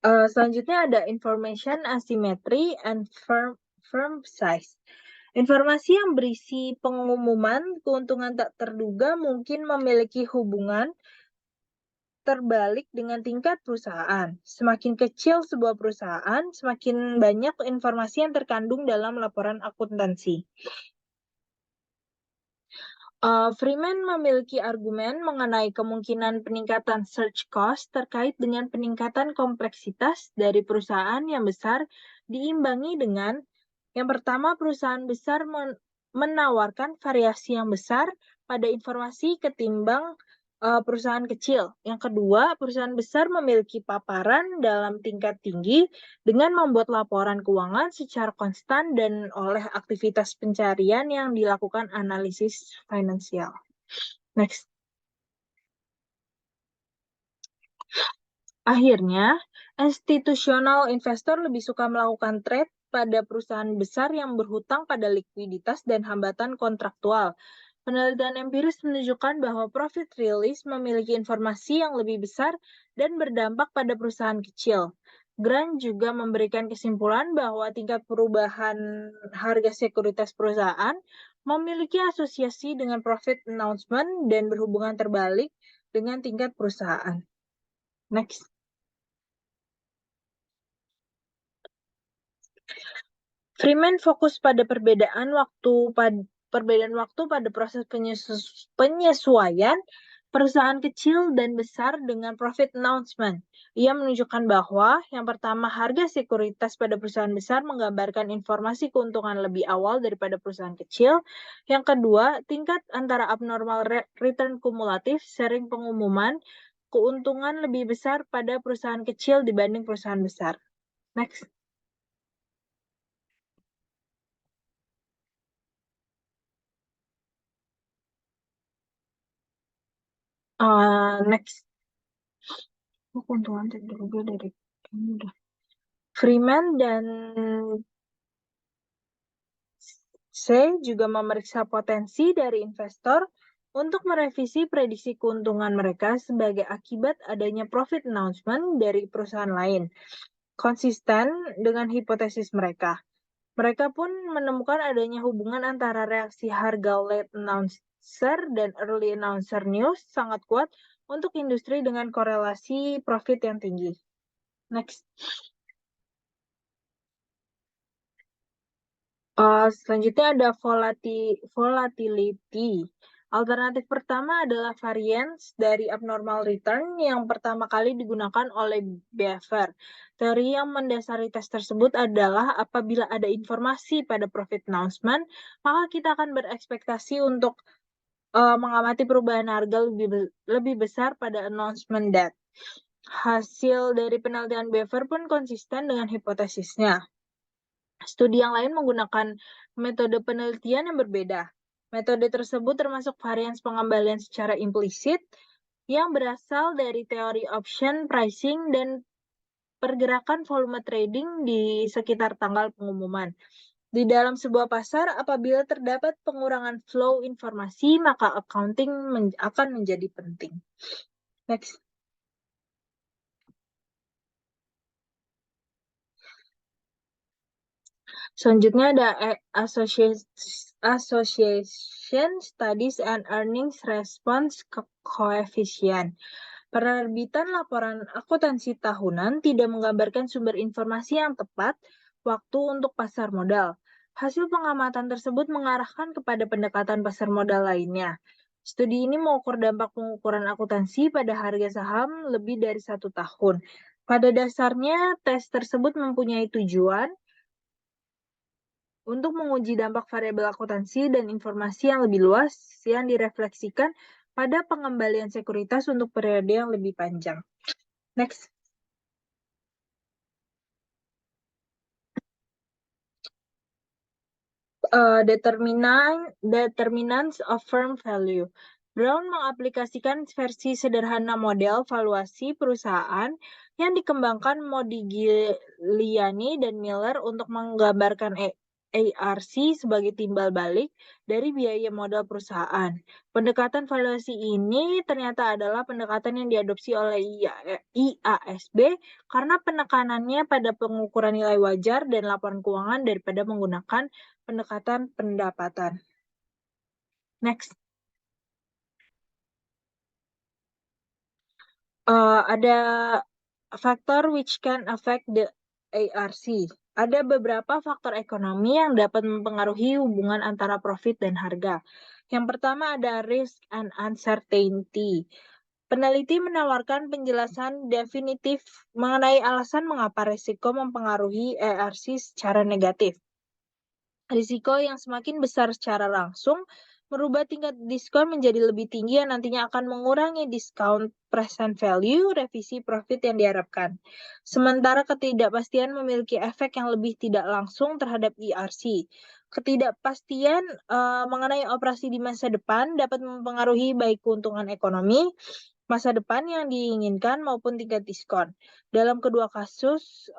Selanjutnya ada information asymmetry and firm size. Informasi yang berisi pengumuman keuntungan tak terduga mungkin memiliki hubungan terbalik dengan tingkat perusahaan. Semakin kecil sebuah perusahaan, semakin banyak informasi yang terkandung dalam laporan akuntansi. Freeman memiliki argumen mengenai kemungkinan peningkatan search cost terkait dengan peningkatan kompleksitas dari perusahaan yang besar diimbangi dengan yang pertama, perusahaan besar menawarkan variasi yang besar pada informasi ketimbang perusahaan kecil. Yang kedua, perusahaan besar memiliki paparan dalam tingkat tinggi dengan membuat laporan keuangan secara konstan dan oleh aktivitas pencarian yang dilakukan analisis finansial. Next. Akhirnya, institusional investor lebih suka melakukan trade pada perusahaan besar yang berhutang pada likuiditas dan hambatan kontraktual. Penelitian empiris menunjukkan bahwa profit release memiliki informasi yang lebih besar dan berdampak pada perusahaan kecil. Grant juga memberikan kesimpulan bahwa tingkat perubahan harga sekuritas perusahaan memiliki asosiasi dengan profit announcement dan berhubungan terbalik dengan tingkat perusahaan. Next. Freeman fokus pada perbedaan waktu pada proses penyesuaian perusahaan kecil dan besar dengan profit announcement. Ia menunjukkan bahwa yang pertama, harga sekuritas pada perusahaan besar menggambarkan informasi keuntungan lebih awal daripada perusahaan kecil. Yang kedua, tingkat antara abnormal return kumulatif sering pengumuman keuntungan lebih besar pada perusahaan kecil dibanding perusahaan besar. Next. Next. Keuntungan terduga dari Freeman dan C juga memeriksa potensi dari investor untuk merevisi prediksi keuntungan mereka sebagai akibat adanya profit announcement dari perusahaan lain. Konsisten dengan hipotesis mereka. Mereka pun menemukan adanya hubungan antara reaksi harga late announcer dan early announcer news sangat kuat untuk industri dengan korelasi profit yang tinggi. Next. Selanjutnya ada volatility. Alternatif pertama adalah variance dari abnormal return yang pertama kali digunakan oleh Beaver. Teori yang mendasari tes tersebut adalah apabila ada informasi pada profit announcement, maka kita akan berekspektasi untuk mengamati perubahan harga lebih besar pada announcement date. Hasil dari penelitian Beaver pun konsisten dengan hipotesisnya. Studi yang lain menggunakan metode penelitian yang berbeda. Metode tersebut termasuk varians pengembalian secara implisit yang berasal dari teori option pricing dan pergerakan volume trading di sekitar tanggal pengumuman. Di dalam sebuah pasar, apabila terdapat pengurangan flow informasi, maka accounting akan menjadi penting. Next. Selanjutnya ada Association Studies and Earnings Response Coefficient. Penerbitan laporan akuntansi tahunan tidak menggambarkan sumber informasi yang tepat waktu untuk pasar modal. Hasil pengamatan tersebut mengarahkan kepada pendekatan pasar modal lainnya. Studi ini mengukur dampak pengukuran akuntansi pada harga saham lebih dari 1 tahun. Pada dasarnya, tes tersebut mempunyai tujuan untuk menguji dampak variabel akuntansi dan informasi yang lebih luas yang direfleksikan pada pengembalian sekuritas untuk periode yang lebih panjang. Next. Determinants of firm value. Brown mengaplikasikan versi sederhana model valuasi perusahaan yang dikembangkan Modigliani dan Miller untuk menggambarkan ARC sebagai timbal balik dari biaya modal perusahaan. Pendekatan valuasi ini ternyata adalah pendekatan yang diadopsi oleh IASB karena penekanannya pada pengukuran nilai wajar dan laporan keuangan daripada menggunakan pendekatan pendapatan. Next. Ada faktor which can affect the ARC. Ada beberapa faktor ekonomi yang dapat mempengaruhi hubungan antara profit dan harga. Yang pertama ada risk and uncertainty. Peneliti menawarkan penjelasan definitif mengenai alasan mengapa risiko mempengaruhi ARC secara negatif. Risiko yang semakin besar secara langsung merubah tingkat diskon menjadi lebih tinggi yang nantinya akan mengurangi discount present value revisi profit yang diharapkan. Sementara ketidakpastian memiliki efek yang lebih tidak langsung terhadap ERC. Ketidakpastian mengenai operasi di masa depan dapat mempengaruhi baik keuntungan ekonomi, masa depan yang diinginkan maupun tingkat diskon. Dalam kedua kasus,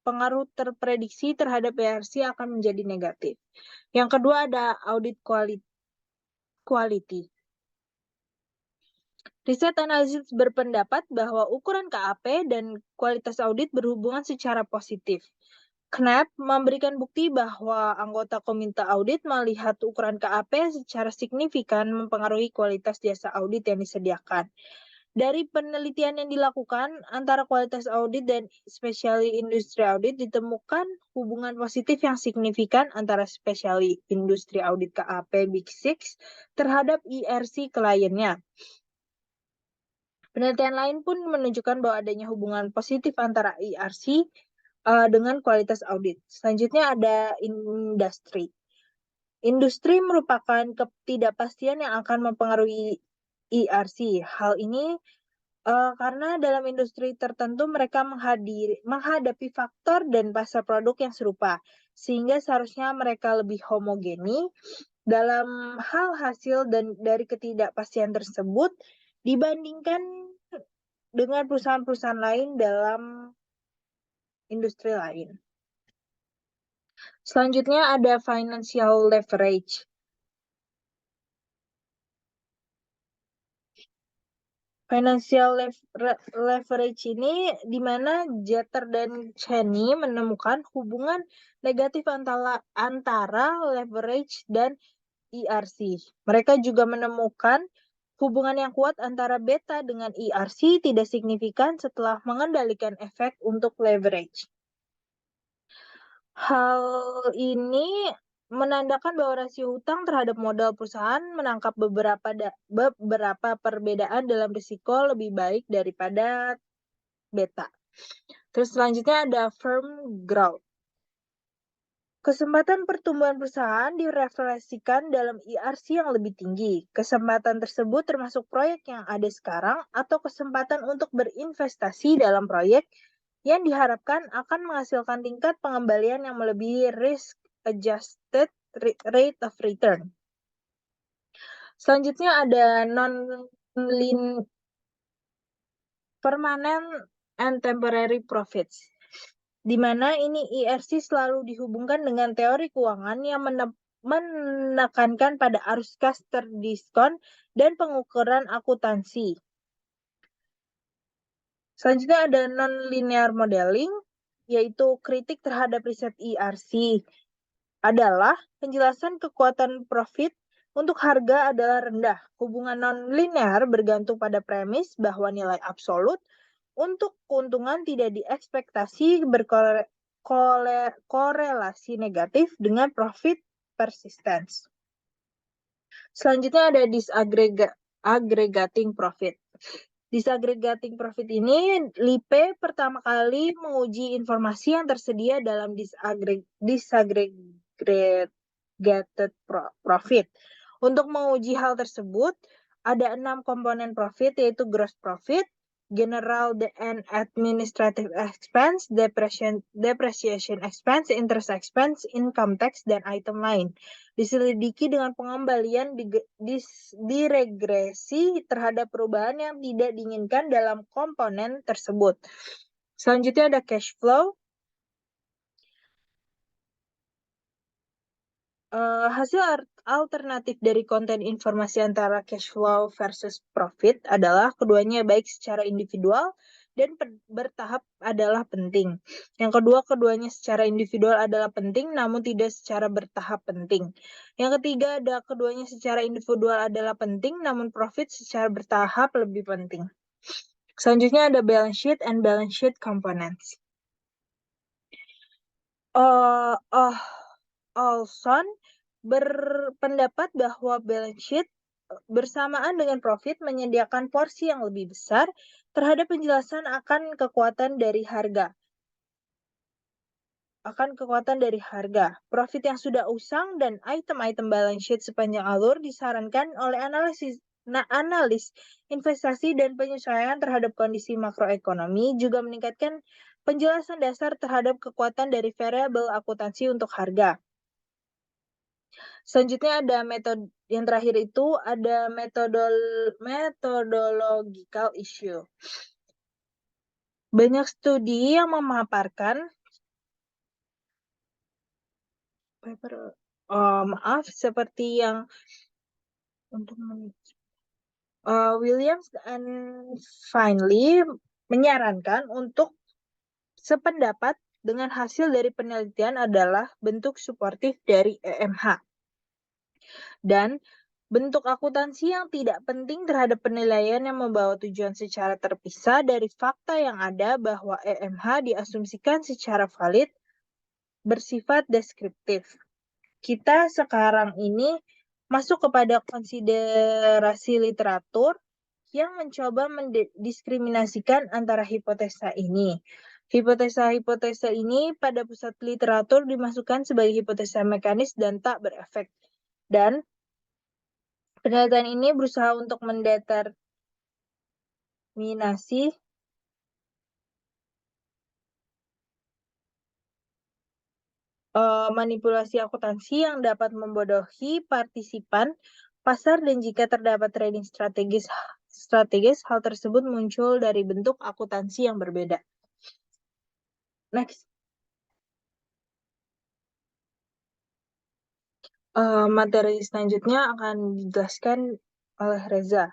pengaruh terprediksi terhadap ERC akan menjadi negatif. Yang kedua ada audit quality. Riset analisis berpendapat bahwa ukuran KAP dan kualitas audit berhubungan secara positif. KNAP memberikan bukti bahwa anggota komite audit melihat ukuran KAP secara signifikan mempengaruhi kualitas jasa audit yang disediakan. Dari penelitian yang dilakukan antara kualitas audit dan specialty industry audit ditemukan hubungan positif yang signifikan antara specialty industry audit KAP Big Six terhadap ERC kliennya. Penelitian lain pun menunjukkan bahwa adanya hubungan positif antara ERC dengan kualitas audit. Selanjutnya ada industri. Industri merupakan ketidakpastian yang akan mempengaruhi ERC. Hal ini karena dalam industri tertentu mereka menghadapi faktor dan pasar produk yang serupa, sehingga seharusnya mereka lebih homogeni dalam hal hasil dan dari ketidakpastian tersebut dibandingkan dengan perusahaan-perusahaan lain dalam industri lain. Selanjutnya ada financial leverage. Financial leverage ini di mana Jeter dan Cheney menemukan hubungan negatif antara leverage dan ERC. Mereka juga menemukan hubungan yang kuat antara beta dengan ERC tidak signifikan setelah mengendalikan efek untuk leverage. Hal ini menandakan bahwa rasio hutang terhadap modal perusahaan menangkap beberapa perbedaan dalam risiko lebih baik daripada beta. Terus selanjutnya ada firm growth. Kesempatan pertumbuhan perusahaan direfleksikan dalam ERC yang lebih tinggi. Kesempatan tersebut termasuk proyek yang ada sekarang atau kesempatan untuk berinvestasi dalam proyek yang diharapkan akan menghasilkan tingkat pengembalian yang melebihi risk-adjusted rate of return. Selanjutnya ada permanent and temporary profits, di mana ini ERC selalu dihubungkan dengan teori keuangan yang menekankan pada arus kas terdiskon dan pengukuran akuntansi. Selanjutnya ada non-linear modeling, yaitu kritik terhadap riset ERC adalah penjelasan kekuatan profit untuk harga adalah rendah. Hubungan non-linear bergantung pada premis bahwa nilai absolut untuk keuntungan tidak diekspektasi berkorelasi negatif dengan profit persistence. Selanjutnya ada disaggregating profit. Disaggregating profit ini, LIPE pertama kali menguji informasi yang tersedia dalam disaggregated profit. Untuk menguji hal tersebut, ada 6 komponen profit, yaitu gross profit, general and administrative expense, depreciation expense, interest expense, income tax, dan item lain. Diselidiki dengan pengembalian diregresi terhadap perubahan yang tidak diinginkan dalam komponen tersebut. Selanjutnya ada cash flow. Hasil alternatif dari konten informasi antara cash flow versus profit adalah keduanya baik secara individual dan bertahap adalah penting. Yang kedua, keduanya secara individual adalah penting namun tidak secara bertahap penting. Yang ketiga, ada keduanya secara individual adalah penting namun profit secara bertahap lebih penting. Selanjutnya ada balance sheet and balance sheet components. Olson berpendapat bahwa balance sheet bersamaan dengan profit menyediakan porsi yang lebih besar terhadap penjelasan akan kekuatan dari harga. Profit yang sudah usang dan item-item balance sheet sepanjang alur disarankan oleh analis investasi dan penyesuaian terhadap kondisi makroekonomi juga meningkatkan penjelasan dasar terhadap kekuatan dari variabel akuntansi untuk harga. Selanjutnya ada metode yang terakhir itu ada methodological issue. Banyak studi yang memaparkan seperti yang untuk Williams dan Finley menyarankan untuk sependapat dengan hasil dari penelitian adalah bentuk suportif dari EMH. Dan bentuk akuntansi yang tidak penting terhadap penilaian yang membawa tujuan secara terpisah dari fakta yang ada bahwa EMH diasumsikan secara valid bersifat deskriptif. Kita sekarang ini masuk kepada konsiderasi literatur yang mencoba mendiskriminasikan antara hipotesa ini. Hipotesa-hipotesa ini pada pusat literatur dimasukkan sebagai hipotesa mekanis dan tak berefek. Dan penelitian ini berusaha untuk mendeterminasi manipulasi akuntansi yang dapat membodohi partisipan pasar dan jika terdapat trading strategis, hal tersebut muncul dari bentuk akuntansi yang berbeda. Next. Materi selanjutnya akan dijelaskan oleh Reza.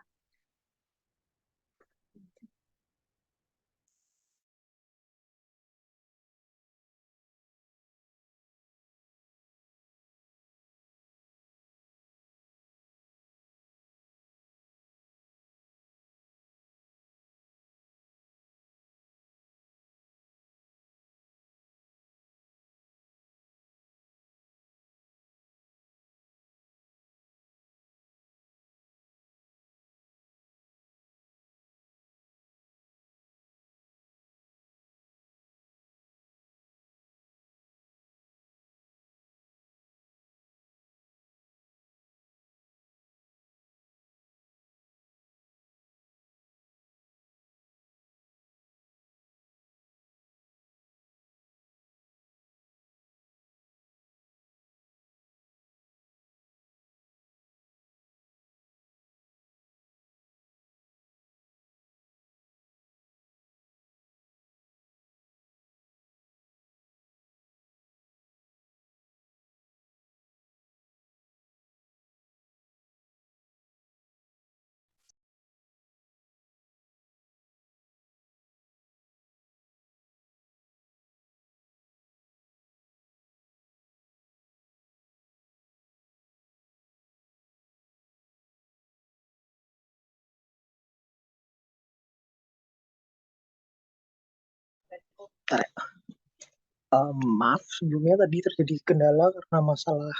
Maaf, sebelumnya tadi terjadi kendala karena masalah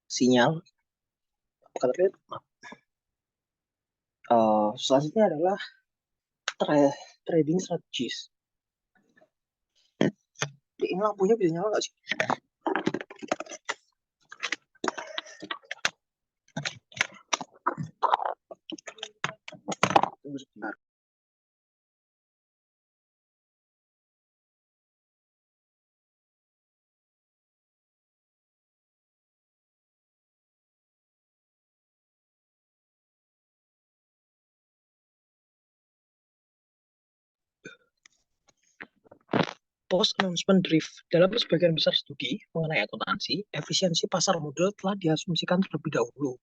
sinyal. Maaf. Selanjutnya adalah trading strategies. Ini lampunya bisa nyala nggak sih? Tunggu sebentar. Post-announcement drift. Dalam sebagian besar studi mengenai akuntansi, efisiensi pasar modal telah diasumsikan terlebih dahulu.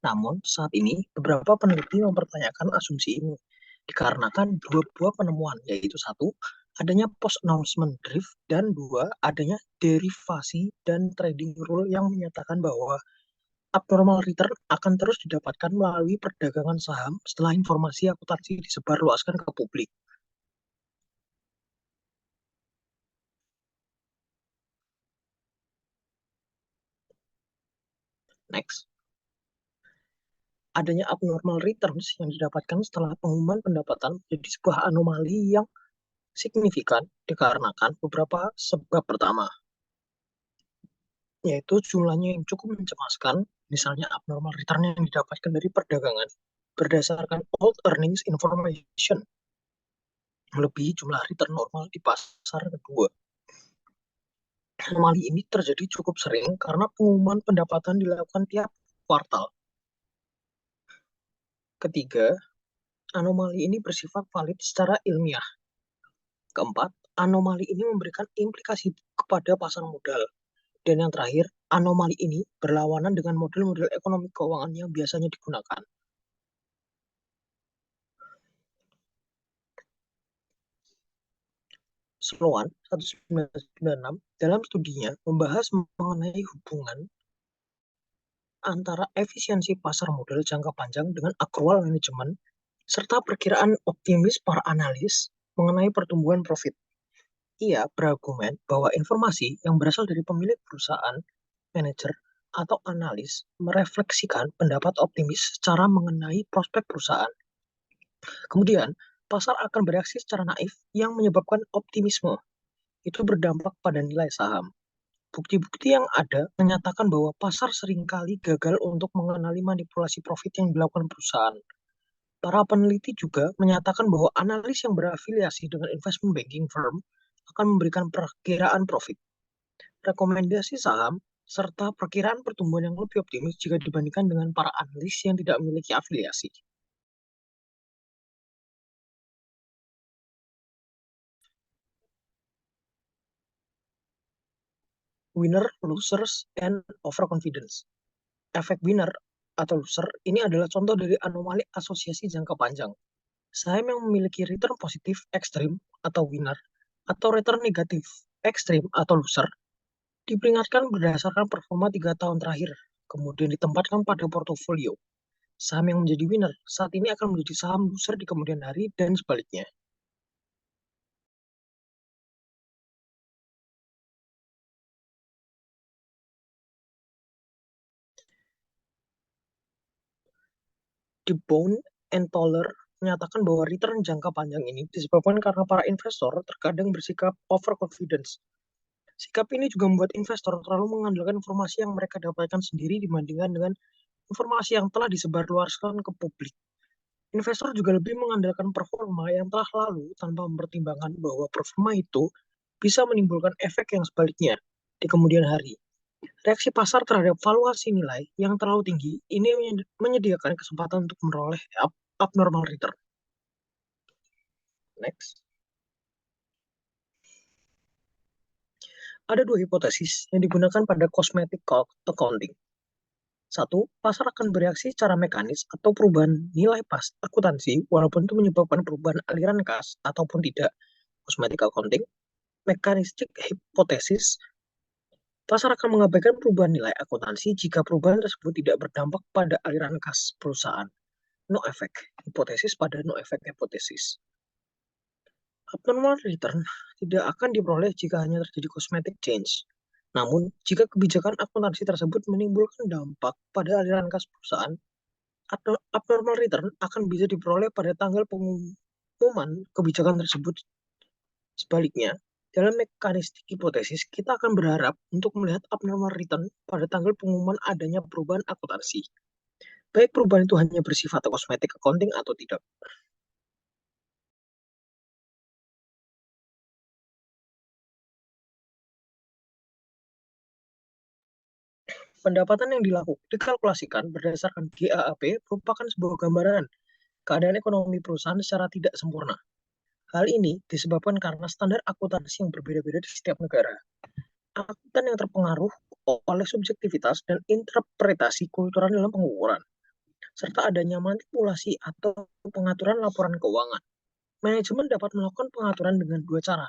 Namun, saat ini beberapa peneliti mempertanyakan asumsi ini dikarenakan dua buah penemuan, yaitu satu, adanya post-announcement drift, dan dua, adanya derivasi dan trading rule yang menyatakan bahwa abnormal return akan terus didapatkan melalui perdagangan saham setelah informasi akuntansi disebarluaskan ke publik. Next. Adanya abnormal returns yang didapatkan setelah pengumuman pendapatan menjadi sebuah anomali yang signifikan dikarenakan beberapa sebab. Pertama, yaitu jumlahnya yang cukup mencemaskan, misalnya abnormal return yang didapatkan dari perdagangan berdasarkan old earnings information melebihi jumlah return normal di pasar. Kedua, anomali ini terjadi cukup sering karena pengumuman pendapatan dilakukan tiap kuartal. Ketiga, anomali ini bersifat valid secara ilmiah. Keempat, anomali ini memberikan implikasi kepada pasar modal. Dan yang terakhir, anomali ini berlawanan dengan model-model ekonomi keuangan yang biasanya digunakan. Sloan 1996 dalam studinya membahas mengenai hubungan antara efisiensi pasar modal jangka panjang dengan accrual management serta perkiraan optimis para analis mengenai pertumbuhan profit. Ia berargumen bahwa informasi yang berasal dari pemilik perusahaan, manajer, atau analis merefleksikan pendapat optimis secara mengenai prospek perusahaan. Kemudian, pasar akan bereaksi secara naif yang menyebabkan optimisme. Itu berdampak pada nilai saham. Bukti-bukti yang ada menyatakan bahwa pasar seringkali gagal untuk mengenali manipulasi profit yang dilakukan perusahaan. Para peneliti juga menyatakan bahwa analis yang berafiliasi dengan investment banking firm akan memberikan perkiraan profit, rekomendasi saham, serta perkiraan pertumbuhan yang lebih optimis jika dibandingkan dengan para analis yang tidak memiliki afiliasi. Winner, losers, and overconfidence. Efek winner atau loser ini adalah contoh dari anomali asosiasi jangka panjang. Saham yang memiliki return positif ekstrim atau winner, atau return negatif ekstrim atau loser, diperingatkan berdasarkan performa 3 tahun terakhir, kemudian ditempatkan pada portofolio. Saham yang menjadi winner saat ini akan menjadi saham loser di kemudian hari dan sebaliknya. DeBone and Toller menyatakan bahwa return jangka panjang ini disebabkan karena para investor terkadang bersikap overconfidence. Sikap ini juga membuat investor terlalu mengandalkan informasi yang mereka dapatkan sendiri dibandingkan dengan informasi yang telah disebarluaskan ke publik. Investor juga lebih mengandalkan performa yang telah lalu tanpa mempertimbangkan bahwa performa itu bisa menimbulkan efek yang sebaliknya di kemudian hari. Reaksi pasar terhadap valuasi nilai yang terlalu tinggi ini menyediakan kesempatan untuk memperoleh abnormal return. Next. Ada dua hipotesis yang digunakan pada cosmetic accounting. Satu, pasar akan bereaksi secara mekanis atau perubahan nilai pas akuntansi walaupun itu menyebabkan perubahan aliran kas ataupun tidak. Cosmetic accounting. Mechanistic hipotesis, pasar akan mengabaikan perubahan nilai akuntansi jika perubahan tersebut tidak berdampak pada aliran kas perusahaan. No effect. Hipotesis pada no effect hipotesis. Abnormal return tidak akan diperoleh jika hanya terjadi cosmetic change. Namun, jika kebijakan akuntansi tersebut menimbulkan dampak pada aliran kas perusahaan, abnormal return akan bisa diperoleh pada tanggal pengumuman kebijakan tersebut. Sebaliknya, dalam mekanistik hipotesis, kita akan berharap untuk melihat abnormal return pada tanggal pengumuman adanya perubahan akuntansi. Baik perubahan itu hanya bersifat cosmetic accounting atau tidak. Pendapatan yang dikalkulasikan berdasarkan GAAP merupakan sebuah gambaran keadaan ekonomi perusahaan secara tidak sempurna. Hal ini disebabkan karena standar akuntansi yang berbeda-beda di setiap negara. Akuntan yang terpengaruh oleh subjektivitas dan interpretasi kultural dalam pengukuran, serta adanya manipulasi atau pengaturan laporan keuangan. Manajemen dapat melakukan pengaturan dengan dua cara,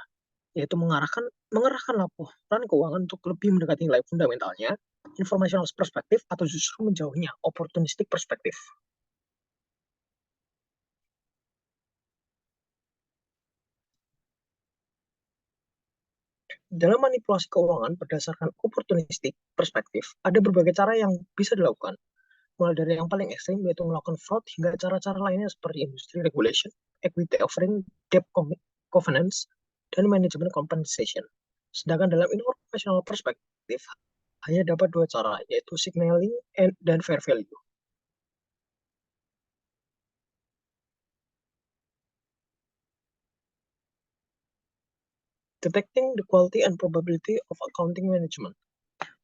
yaitu mengerahkan laporan keuangan untuk lebih mendekati nilai fundamentalnya, informational perspective, atau justru menjauhnya, opportunistic perspective. Dalam manipulasi keuangan berdasarkan opportunistic perspective, ada berbagai cara yang bisa dilakukan. Mulai dari yang paling ekstrim, yaitu melakukan fraud, hingga cara-cara lainnya seperti industry regulation, equity offering, debt covenants, dan manajemen compensation. Sedangkan dalam informational perspective, hanya dapat dua cara, yaitu signaling dan fair value. Detecting the quality and probability of accounting management.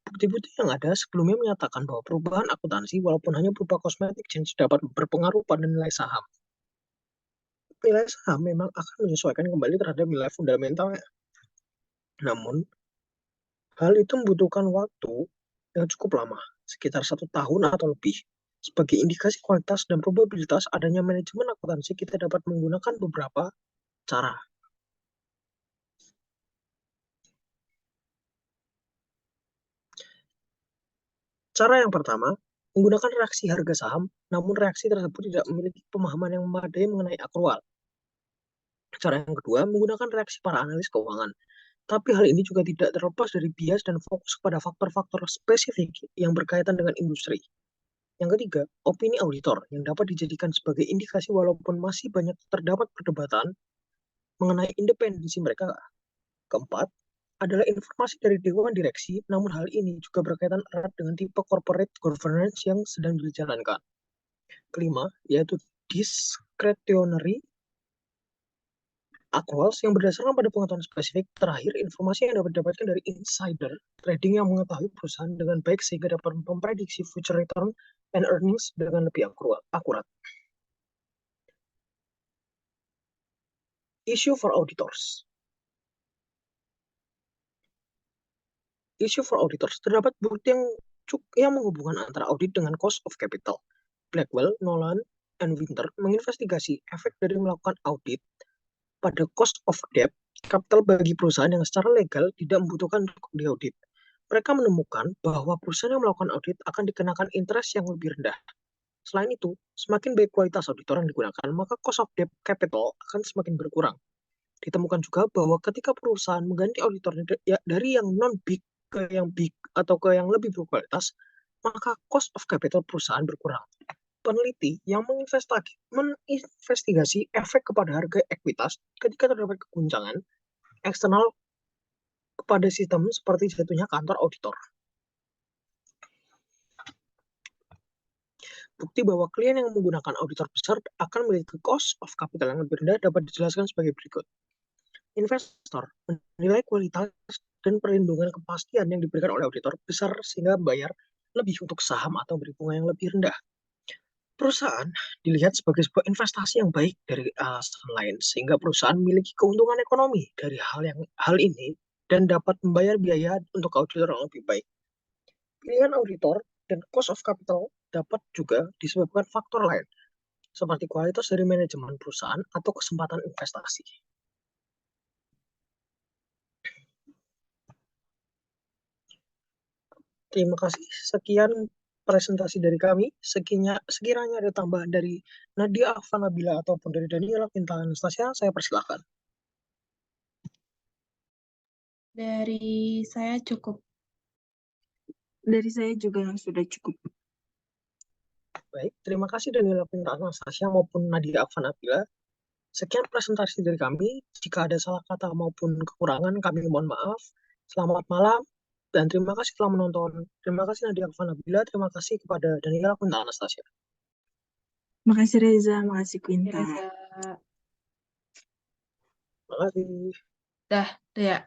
Bukti-bukti yang ada sebelumnya menyatakan bahwa perubahan akuntansi, walaupun hanya berupa cosmetic change, dapat berpengaruh pada nilai saham. Nilai saham memang akan menyesuaikan kembali terhadap nilai fundamentalnya. Namun, hal itu membutuhkan waktu yang cukup lama, sekitar 1 tahun atau lebih. Sebagai indikasi kualitas dan probabilitas adanya manajemen akuntansi, kita dapat menggunakan beberapa cara. Cara yang pertama, menggunakan reaksi harga saham, namun reaksi tersebut tidak memiliki pemahaman yang memadai mengenai akrual. Cara yang kedua, menggunakan reaksi para analis keuangan. Tapi hal ini juga tidak terlepas dari bias dan fokus pada faktor-faktor spesifik yang berkaitan dengan industri. Yang ketiga, opini auditor yang dapat dijadikan sebagai indikasi walaupun masih banyak terdapat perdebatan mengenai independensi mereka. Keempat, adalah informasi dari dewan direksi, namun hal ini juga berkaitan erat dengan tipe corporate governance yang sedang dijalankan. Kelima, yaitu discretionary accruals yang berdasarkan pada pengetahuan spesifik. Terakhir, informasi yang dapat didapatkan dari insider trading yang mengetahui perusahaan dengan baik sehingga dapat memprediksi future return and earnings dengan lebih akurat. Issue for auditors. Issue for auditors. Terdapat bukti yang menghubungkan antara audit dengan cost of capital. Blackwell, Nolan, and Winter menginvestigasi efek dari melakukan audit pada cost of debt capital bagi perusahaan yang secara legal tidak membutuhkan untuk diaudit. Mereka menemukan bahwa perusahaan yang melakukan audit akan dikenakan interest yang lebih rendah. Selain itu, semakin baik kualitas auditor yang digunakan, maka cost of debt capital akan semakin berkurang. Ditemukan juga bahwa ketika perusahaan mengganti auditor dari yang non-big ke yang big atau ke yang lebih berkualitas, maka cost of capital perusahaan berkurang. Peneliti yang menginvestigasi efek kepada harga ekuitas ketika terdapat keguncangan eksternal kepada sistem seperti jatuhnya kantor auditor. Bukti bahwa klien yang menggunakan auditor besar akan memiliki cost of capital yang lebih rendah dapat dijelaskan sebagai berikut. Investor menilai kualitas dan perlindungan kepastian yang diberikan oleh auditor besar sehingga bayar lebih untuk saham atau beri bunga yang lebih rendah. Perusahaan dilihat sebagai sebuah investasi yang baik dari alasan lain, sehingga perusahaan memiliki keuntungan ekonomi dari hal ini dan dapat membayar biaya untuk auditor yang lebih baik. Pilihan auditor dan cost of capital dapat juga disebabkan faktor lain, seperti kualitas dari manajemen perusahaan atau kesempatan investasi. Terima kasih. Sekian presentasi dari kami. Sekiranya ada tambahan dari Nadia Affanabila ataupun dari Daniela Quinta Anastasia, saya persilahkan. Dari saya cukup. Dari saya juga sudah cukup. Baik, terima kasih Daniela Quinta Anastasia maupun Nadia Affanabila. Sekian presentasi dari kami. Jika ada salah kata maupun kekurangan, kami mohon maaf. Selamat malam. Dan terima kasih telah menonton. Terima kasih Nadia Affanabila. Terima kasih kepada Daniela Quinta Anastasia. Makasih Reza, makasih Quinta. Reza. Terima kasih. Dah ya.